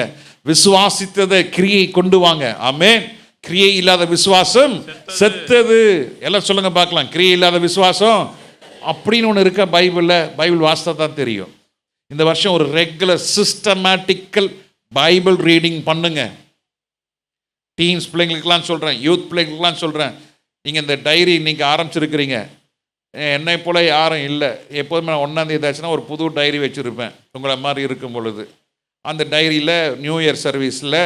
விசுவாசித்ததை கிரியை கொண்டு வாங்க. ஆமென். கிரியை இல்லாத விசுவாசம் செத்தது. எல்லாம் சொல்லுங்க பார்க்கலாம். கிரியை இல்லாத விசுவாசம் அப்படின்னு ஒன்று இருக்க பைபிளில். பைபிள் வாசித்தா தான் தெரியும். இந்த வருஷம் ஒரு ரெகுலர் சிஸ்டமேட்டிக்கல் பைபிள் ரீடிங் பண்ணுங்க. டீன்ஸ் பிள்ளைங்களுக்கெல்லாம் சொல்கிறேன், யூத் பிள்ளைங்களுக்கெல்லாம் சொல்கிறேன். நீங்கள் இந்த டைரி இன்னைக்கு ஆரம்பிச்சிருக்கிறீங்க. என்னை போல் யாரும் இல்லை. எப்போதுமே நான் 1ஆம் தேதி ஆச்சுன்னா ஒரு புது டைரி வச்சுருப்பேன். உங்களை மாதிரி இருக்கும் பொழுது அந்த டைரியில் நியூ இயர் சர்வீஸில்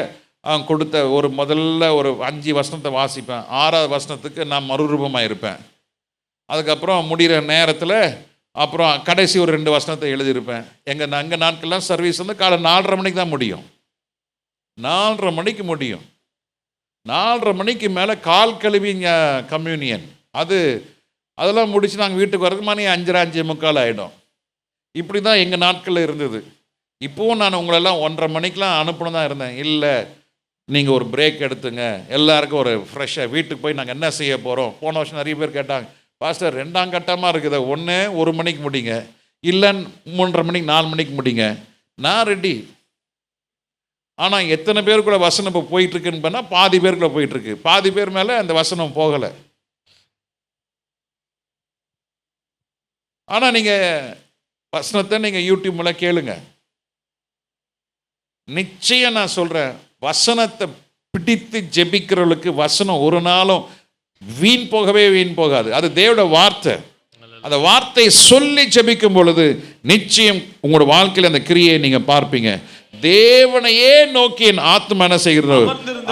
அவன் கொடுத்த முதல்ல ஒரு 5 வசனத்தை வாசிப்பேன். 6ஆவது வசனத்துக்கு நான் மறுரூபமாக இருப்பேன். அதுக்கப்புறம் முடிகிற நேரத்தில் அப்புறம் கடைசி ஒரு 2 வசனத்தை எழுதியிருப்பேன். அங்கே நாட்கள்லாம் சர்வீஸ் காலை 4:30 மணிக்கு தான் முடியும். 4:30 மணிக்கு முடியும். 4:30 மணிக்கு மேலே கால் கழுவி கம்யூனியன் அதெல்லாம் முடித்து நாங்கள் வீட்டுக்கு வரதுக்கு மணி 5:30 5:45 ஆகிடும். இப்படி தான் எங்கள் நாட்களில் இருந்தது. இப்போவும் நான் உங்களெல்லாம் 1:30 மணிக்கெலாம் அனுப்பணும் தான் இருந்தேன். இல்லை, நீங்கள் ஒரு பிரேக் எடுத்துங்க, எல்லாருக்கும் ஒரு ஃப்ரெஷ்ஷாக வீட்டுக்கு போய் நாங்கள் என்ன செய்ய போகிறோம். போன வருஷம் நிறைய பேர் கேட்டாங்க, பாஸ்டர் 2ஆம் கட்டமாக இருக்குது, 1 மணிக்கு முடிங்க, இல்லை 3:30 மணிக்கு 4 மணிக்கு முடிங்க. நான் ரெடி. ஆனால் எத்தனை பேருக்குள்ள வசனம் இப்போ போயிட்டுருக்குன்னு பண்ணால் பாதி பேருக்குள்ள போயிட்டுருக்கு. பாதி பேர் மேலே அந்த வசனம் போகலை. ஆனால் நீங்கள் வசனத்தை நீங்கள் யூடியூப் மூலம் கேளுங்க. நிச்சயம் நான் சொல்கிறேன், வசனத்தை பிடித்து ஜெபிக்கிறவர்களுக்கு வசனம் ஒரு நாளும் வீண் போகாது. அது தேவனுடைய வார்த்தை. அந்த வார்த்தையை சொல்லி ஜெபிக்கும் பொழுது நிச்சயம் உங்களோட வாழ்க்கையில் அந்த கிரியை நீங்கள் பார்ப்பீங்க. தேவனையே நோக்கி என் ஆத்மா என்ன செய்கிறது?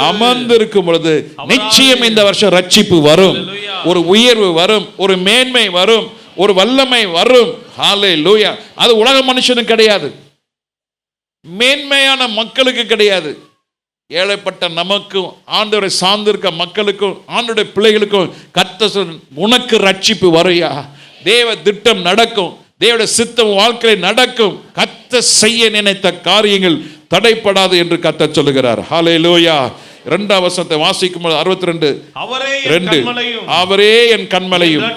அமர்ந்திருக்கும் பொழுது நிச்சயம் இந்த வருஷம் ரட்சிப்பு வரும், ஒரு உயர்வு வரும், ஒரு மேன்மை வரும், ஒரு வல்லமை வரும். ஹல்லேலூயா. அது உலக மனுஷனுக்கு கிடையாது, மேன்மையான மக்களுக்கு கிடையாது. ஏழைப்பட்ட நமக்கும் ஆண்டவரை சார்ந்திருக்க மக்களுக்கும் ஆண்டவருடைய பிள்ளைகளுக்கும் கர்த்தர் உனக்கு ரட்சிப்பு வரையா, தேவ திட்டம் நடக்கும், தேவனுடைய சித்தம் வாழ்க்கையில் நடக்கும். கர்த்தர் செய்ய நினைத்த காரியங்கள் தடைப்படாது என்று கர்த்தர் சொல்லுகிறார். ஹல்லேலூயா. 2ஆம் வசனத்தை வாசிக்கும் 62:2 அவரே என் கண்மலையும்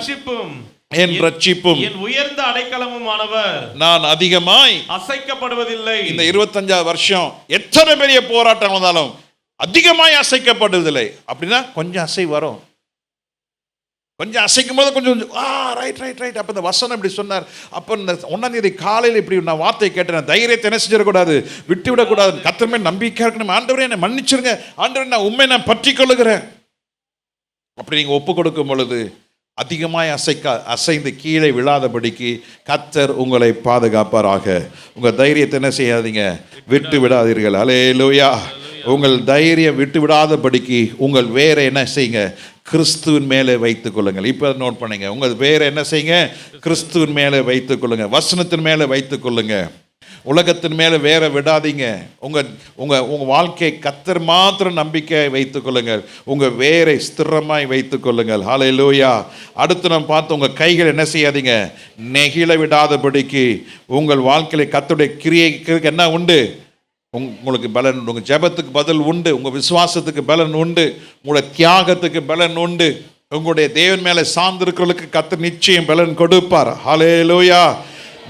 என் ரட்சிப்பும் என் உயர்ந்த அடைக்கலமுமானவர், நான் அதிகமாய் அசைக்கப்படுவதில்லை. இந்த 25ஆவது வருஷம் எத்தனை பெரிய போராட்டம் வந்தாலும் அதிகமாய் அசைக்கப்படுவதில்லை. அப்படின்னா கொஞ்சம் அசை வரும். கொஞ்சம் அசைக்கும் போது கொஞ்சம் ரைட். அப்போ இந்த வசனம் இப்படி சொன்னார். அப்போ இந்த 1ஆம் தேதி காலையில் இப்படி நான் வார்த்தை கேட்டேன். தைரியத்தை என்ன செஞ்சிடக்கூடாது, விட்டு விடக்கூடாது. கர்த்தர் மேல் நம்பிக்கையாக இருக்கணும். ஆண்டவரே என்னை மன்னிச்சிருங்க, ஆண்டவரே நான் உண்மை நான் பற்றி கொள்ளுகிறேன். அப்படி நீங்கள் ஒப்பு கொடுக்கும் பொழுது அதிகமாய் அசைந்து கீழே விழாதபடிக்கு கர்த்தர் உங்களை பாதுகாப்பாராக. உங்கள் தைரியத்தை என்ன செய்யாதீங்க, விட்டு விடாதீர்கள். அல்லேலூயா. உங்கள் தைரியம் விட்டு விடாதபடிக்கு உங்கள் வேற என்ன செய்யுங்க, கிறிஸ்துவின் மேலே வைத்துக் கொள்ளுங்கள். இப்போ நோட் பண்ணுங்க, உங்கள் வேற என்ன செய்யுங்க, கிறிஸ்துவின் மேலே வைத்துக் கொள்ளுங்க, வசனத்தின் மேலே வைத்துக் கொள்ளுங்க. உலகத்தின் மேல வேற விடாதீங்க. உங்க உங்க உங்க வாழ்க்கை கர்த்தர் மாத்திரம் நம்பிக்கை வைத்துக் கொள்ளுங்கள். உங்க வேரை ஸ்திரமாய் வைத்துக் கொள்ளுங்கள். ஹல்லேலூயா. அடுத்து நம்ம பார்த்து, உங்க கைகள் என்ன செய்யாதீங்க, நெகிழ விடாதபடிக்கு உங்கள் வாழ்க்கையில கர்த்தருடைய கிரியைக்கு என்ன உண்டு, உங்களுக்கு பலன் உண்டு. உங்கள் ஜெபத்துக்கு பதில் உண்டு, உங்கள் விசுவாசத்துக்கு பலன் உண்டு, உங்களுடைய தியாகத்துக்கு பலன் உண்டு. உங்களுடைய தேவன் மேலே சார்ந்திருக்கிறவர்களுக்கு கர்த்தர் நிச்சயம் பலன் கொடுப்பார். ஹல்லேலூயா.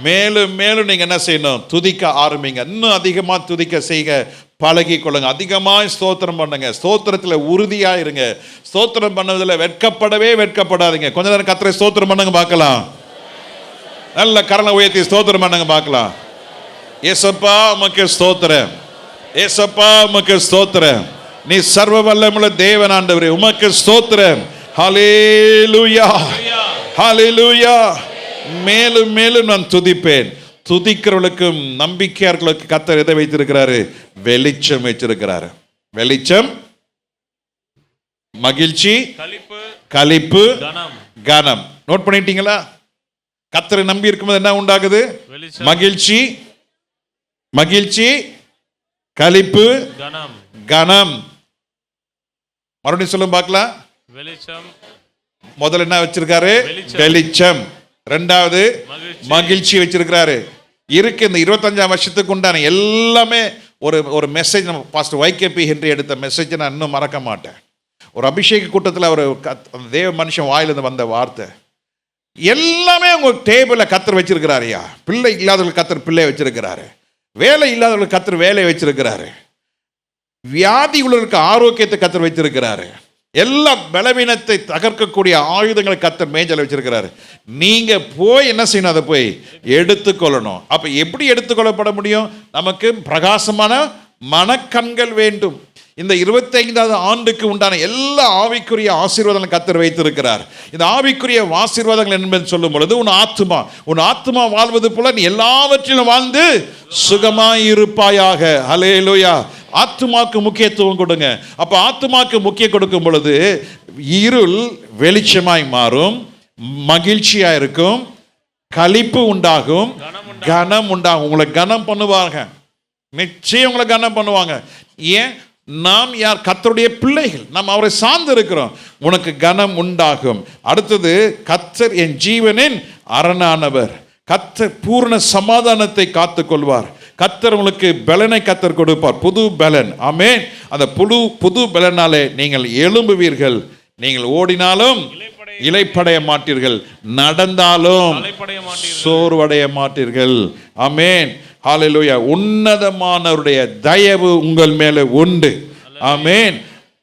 மேலும் மேலும் நீங்கள் என்ன செய்யணும், துதிக்க ஆரம்பிங்க. இன்னும் அதிகமாக துதிக்க செய்க பழகி கொள்ளுங்க. அதிகமாக ஸ்தோத்திரம் பண்ணுங்க. ஸ்தோத்திரத்தில் உறுதியாக இருங்க. ஸ்தோத்திரம் பண்ணதில் வெட்கப்படாதீங்க. கொஞ்ச நேரம் கர்த்தரை ஸ்தோத்திரம் பண்ணுங்க பார்க்கலாம். நல்ல கரலை உயர்த்தி ஸ்தோத்திரம் பண்ணுங்க பார்க்கலாம். ஏசப்பா உமக்கு ஸ்தோத்திரம், ஏசப்பா உமக்கு ஸ்தோத்திரம், நீ சர்வ வல்லமையுள்ள தேவன் ஆண்டவரே, உமக்கு ஸ்தோத்திரம். ஹல்லேலூயா, ஹல்லேலூயா. மேலும் மேலும் நான் துதிப்பேன். துதிக்கிறவர்களுக்கும் நம்பிக்கையாளர்களுக்கு கர்த்தர் எதை வைத்திருக்கிறாரு, வெளிச்சம் வச்சிருக்கிறாரு. வெளிச்சம், மகிழ்ச்சி, களிப்பு, கனம். நோட் பண்ணிட்டீங்களா? கர்த்தரை நம்பி இருக்கும்போது என்ன உண்டாகுது, மகிழ்ச்சி, மகிழ்ச்சி, களிப்பு, கனம். மறுபடியும் சொல்லும் பார்க்கலாம். வெளிச்சம், முதல்ல என்ன வச்சிருக்காரு, வெளிச்சம். ரெண்டாவது மகிழ்ச்சி வச்சிருக்கிறாரு. இருக்கு இந்த 25ஆம் வருஷத்துக்கு உண்டான எல்லாமே ஒரு மெசேஜ். நம்ம பாஸ்டர் YKP ஹென்றி எடுத்த மெசேஜ் நான் இன்னும் மறக்க மாட்டேன். ஒரு அபிஷேக கூட்டத்தில் ஒரு தேவ மனுஷன் வாயிலிருந்து வந்த வார்த்தை, எல்லாமே உங்க டேபிளில் கர்த்தர் வச்சிருக்கிறாருயா. பிள்ளை இல்லாதவர்கள் கர்த்தர் பிள்ளை வச்சிருக்கிறாரு, வேலை இல்லாதவர்களுக்கு கர்த்தர் வேலை வச்சிருக்கிறாரு, வியாதி உள்ளவர்களுக்கு ஆரோக்கியத்தை கர்த்தர் வைத்திருக்கிறாரு, எல்லா பலவீனத்தை தகர்க்கக்கூடிய ஆயுதங்களை கர்த்தர் மேஜையில் வச்சிருக்கிறாரு. நீங்க போய் என்ன செய்யணும், அதை போய் எடுத்துக்கொள்ளணும். அப்ப எப்படி எடுத்துக்கொள்ளப்பட முடியும்? நமக்கு பிரகாசமான மனக்கண்கள் வேண்டும். இந்த 25வது ஆண்டுக்கு உண்டான எல்லா ஆவிக்குரிய ஆசீர்வாதங்களை கர்த்தர் வைத்திருக்கிறார். இந்த ஆவிக்குரிய ஆசீர்வாதங்கள் என்பது சொல்லும் பொழுது, உன் ஆத்துமா வாழ்வது போல நீ எல்லாவற்றிலும் வாழ்ந்து சுகமாய் இருப்பாயாக. ஹல்லேலூயா. ஆத்துமாக்கு முக்கியத்துவம் கொடுங்க. அப்ப ஆத்துமாக்கு முக்கியம் கொடுக்கும் பொழுது இருள் வெளிச்சமாய் மாறும், மகிழ்ச்சியா இருக்கும், களிப்பு உண்டாகும், கனம் உண்டாகும். உங்களை கனம் பண்ணுவாங்க, நிச்சயம் உங்களை கனம் பண்ணுவாங்க. ஏன்? நாம் யார்? கர்த்தருடைய பிள்ளைகள், நாம் அவரை சார்ந்து இருக்கிறோம். உனக்கு கனம் உண்டாகும். அடுத்தது, கர்த்தர் என் ஜீவனின் அரணானவர். கர்த்தர் பூர்ண சமாதானத்தை காத்துக் கொள்வார். கர்த்தர் உங்களுக்கு பலனை கர்த்தர் கொடுப்பார், புது பலன். ஆமென். அந்த புது பலனாலே நீங்கள் எழும்புவீர்கள். நீங்கள் ஓடினாலும் இளைப்படைய மாட்டீர்கள், நடந்தாலும் சோர்வடைய மாட்டீர்கள். ஆமென். ஹல்லேலூயா. உன்னதமானவருடைய தயவு உங்கள் மேலே உண்டு. ஆமென்.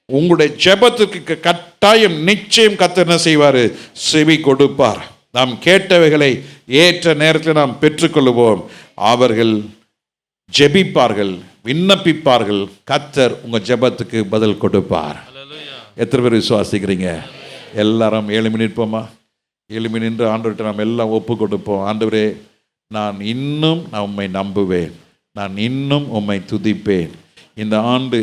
உங்களுடைய ஜெபத்துக்கு கட்டாயம் நிச்சயம் கர்த்தர் என்ன செய்வார், செவி கொடுப்பார். நாம் கேட்டவைகளை ஏற்ற நேரத்தில் நாம் பெற்றுக்கொள்வோம். அவர்கள் ஜெபிப்பார்கள், விண்ணப்பிப்பார்கள், கர்த்தர் உங்க ஜெபத்துக்கு பதில் கொடுப்பார். எத்தனை பேர் விசுவாசிக்கிறீங்க? எல்லாரும் எழும்பி நிற்போமா? எழும்பி நின்று ஆண்டவர்கிட்ட நாம் எல்லாம் ஒப்பு கொடுப்போம். ஆண்டவரே, நான் இன்னும் உம்மை நம்புவேன், நான் இன்னும் உம்மை துதிப்பேன். இந்த ஆண்டு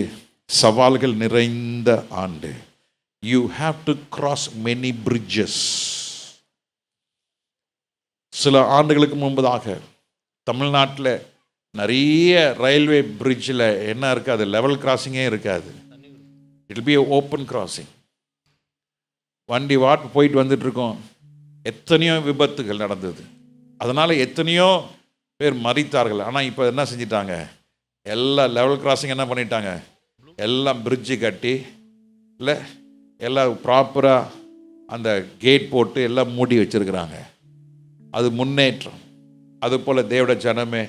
சவால்கள் நிறைந்த ஆண்டு. You have to cross many bridges. சில ஆண்டுகளுக்கு முன்பதாக தமிழ்நாட்டில் நிறைய ரயில்வே பிரிட்ஜில் என்ன இருக்காது, லெவல் கிராசிங்கே இருக்காது. It be open crossing. வண்டி போயிட்டு வந்துட்டு இருக்கோம். எத்தனையோ விபத்துகள் நடந்தது, அதனால் எத்தனையோ பேர் மரித்தார்கள். ஆனால் இப்போ என்ன செஞ்சிட்டாங்க, எல்லா லெவல் கிராசிங் என்ன பண்ணிட்டாங்க, எல்லாம் பிரிட்ஜு கட்டி இல்லை எல்லாம் ப்ராப்பராக அந்த கேட் போட்டு எல்லாம் மூடி வச்சுருக்கிறாங்க. அது முன்னேற்றம். அதுபோல் தேவட ஜனமே,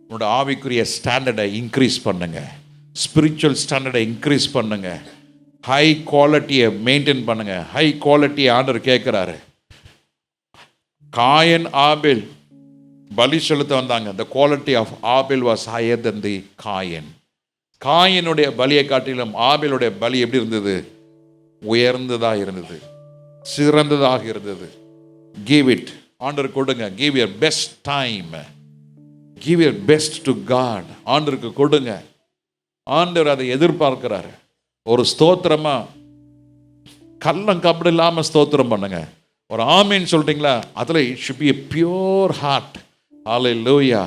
உன்னோட ஆவிக்குரிய ஸ்டாண்டர்டை இன்க்ரீஸ் பண்ணுங்க, ஸ்பிரிச்சுவல் ஸ்டாண்டர்டை இன்க்ரீஸ் பண்ணுங்க, ஹை குவாலிட்டியை மெயின்டைன் பண்ணுங்க. ஹை குவாலிட்டியை ஆண்டவர் கேட்குறாரு. காயன் ஆபேல் பலி செலுத்த வந்தாங்க. the quality of Abel was higher than the Gayan. காயனுடைய பலியை காட்டிலும் ஆபேலுடைய பலி எப்படி இருந்தது, உயர்ந்ததாக இருந்தது, சிறந்ததாக இருந்தது. give it, ஆண்டவர் கொடுங்க. give your best time, give your best to God. ஆண்டவருக்கு கொடுங்க. ஆண்டவர் அதை எதிர்பார்க்கிறாரு. ஒரு ஸ்தோத்திரமா கள்ளம் கபடு இல்லாம ஸ்தோத்திரம் பண்ணுங்க. ஒரு ஆமீன் சொல்றீங்களா, அதுல it should be a pure heart. ஹல்லேலூயா.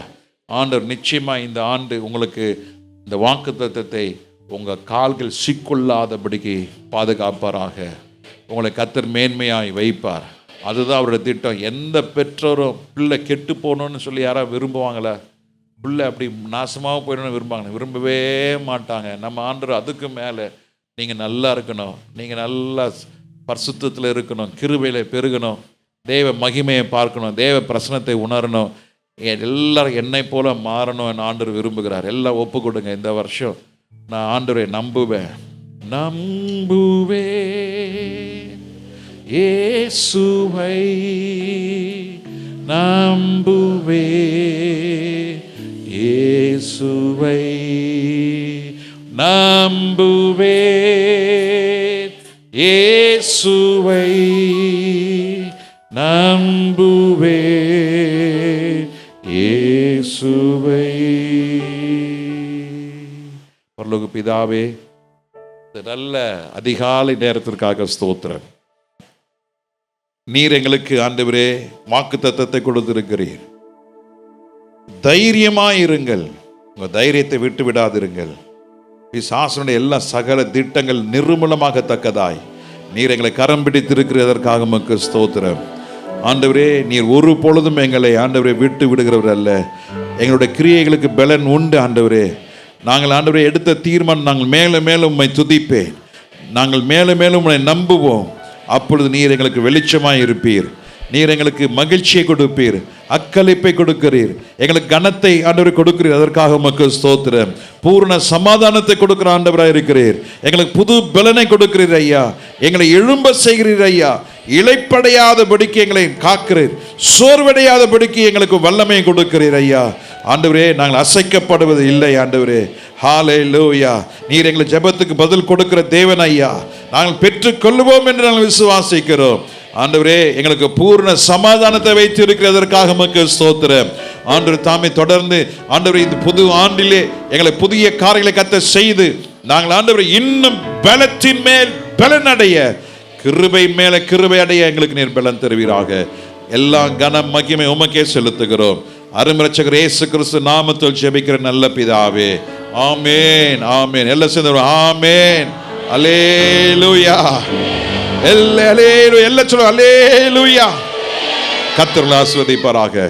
ஆண்டவர் நிச்சயமா இந்த ஆண்டு உங்களுக்கு இந்த வாக்குத்தத்தத்தை உங்கள் கால்கள் சிக்கொள்ளாதபடிக்கு பாதுகாப்பாராக. உங்களை கர்த்தர் மேன்மையாய் வைப்பார். அதுதான் அவருடைய திட்டம். எந்த பெற்றோரும் பிள்ளை கெட்டு போகணும்னு சொல்லி யாராவது விரும்புவாங்களா? பிள்ளை அப்படி நாசமாக போயிடணும்னு விரும்பவே மாட்டாங்க. நம்ம ஆண்டவர் அதுக்கு மேலே நீங்கள் நல்லா இருக்கணும், நீங்கள் நல்லா பரிசுத்தத்தில் இருக்கணும், கிருபையில் பெருகணும், தேவ மகிமையை பார்க்கணும், தேவ பிரசனத்தை உணரணும், எல்லாரும் என்னை போல மாறணும் என் ஆண்டவர் விரும்புகிறார். எல்லாம் ஒப்பு கொடுங்க. இந்த வருஷம் நான் ஆண்டவரை நம்புவேன், இயேசுவை நம்புவே, இயேசுவை நம்புவே, இயேசுவை நம்புவே, இயேசுவை. பரலோக பிதாவே, நல்ல அதிகாலை நேரத்திற்காக ஸ்தோத்திரம். நீர் எங்களுக்கு ஆண்டவரே வாக்குத்தத்தத்தை கொடுத்திருக்கிறீர். தைரியமாயிருங்கள், உங்கள் தைரியத்தை விட்டு விடாதிருங்கள். பிசாசனுடைய எல்லா சகல திட்டங்கள் நிர்மூலமாகத்தக்கதாய் நீர் எங்களை கரம் பிடித்திருக்கிறதற்காக உமக்கு ஸ்தோத்திரம். ஆண்டவரே, நீர் ஒரு பொழுதும் எங்களை ஆண்டவரே விட்டு விடுகிறவர் அல்ல. எங்களுடைய கிரியைகளுக்கு பலன் உண்டு ஆண்டவரே. நாங்கள் ஆண்டவரே எடுத்த தீர்மானம், நாங்கள் மேலும் மேலும் உம்மை துதிப்பேன், நாங்கள் மேலும் மேலும் உம்மை நம்புவோம். அப்பொழுது நீர் எங்களுக்கு வெளிச்சமாய் இருப்பீர், நீர் எங்களுக்கு மகிழ்ச்சியை கொடுப்பீர், அக்களிப்பை கொடுக்கிறீர், எங்களுக்கு கனத்தை ஆண்டவரை கொடுக்கிறீர். அதற்காக உமக்கு ஸ்தோத்திரம். பூர்ண சமாதானத்தை கொடுக்கிற ஆண்டவராக இருக்கிறீர். எங்களுக்கு புது பலனை கொடுக்கிறீர் ஐயா. எங்களை எழும்ப செய்கிறீர் ஐயா. இளைப்படையாதபடிக்கு எங்களை காக்கிறீர், சோர்வடையாதபடிக்கு எங்களுக்கு வல்லமை கொடுக்கிறீர் ஐயா. ஆண்டவரே, நாங்கள் அசைக்கப்படுவது இல்லை ஆண்டவரே. ஹல்லேலூயா. நீர் எங்களை ஜெபத்துக்கு பதில் கொடுக்கிற தேவன் ஐயா. நாங்கள் பெற்றுக்கொள்வோம் என்று நாங்கள் விசுவாசிக்கிறோம் ஆண்டவரே. எங்களுக்கு பூர்ண சமாதானத்தை வைத்து இருக்கிறதற்காக உமக்கு ஸ்தோத்திரம். ஆண்டவர் தாமே தொடர்ந்து ஆண்டவரே இந்த புது ஆண்டிலே எங்களை புதிய காரியங்களை கத்த செய்து நாங்கள் ஆண்டவரே இன்னும் பலத்தின் மேல் பலன் அடைய, கிருபை மேல கிருபை அடைய எங்களுக்கு நீர் பலன் தருவீராக. எல்லா கனம் மகிமை உமக்கே செலுத்துகிறோம். அருமரட்சகர் இயேசு கிறிஸ்து நாமத்தில் ஜெபிக்கிற நல்ல பிதாவே, ஆமென், ஆமென். எல்லாம் சேர்ந்து ஆமென், அல்லேலூயா, அல்லேலூயா. எல்லாம் சொல்லுங்க அல்லேலூயா. கர்த்தர் ஆசீர்வதிப்பாராக.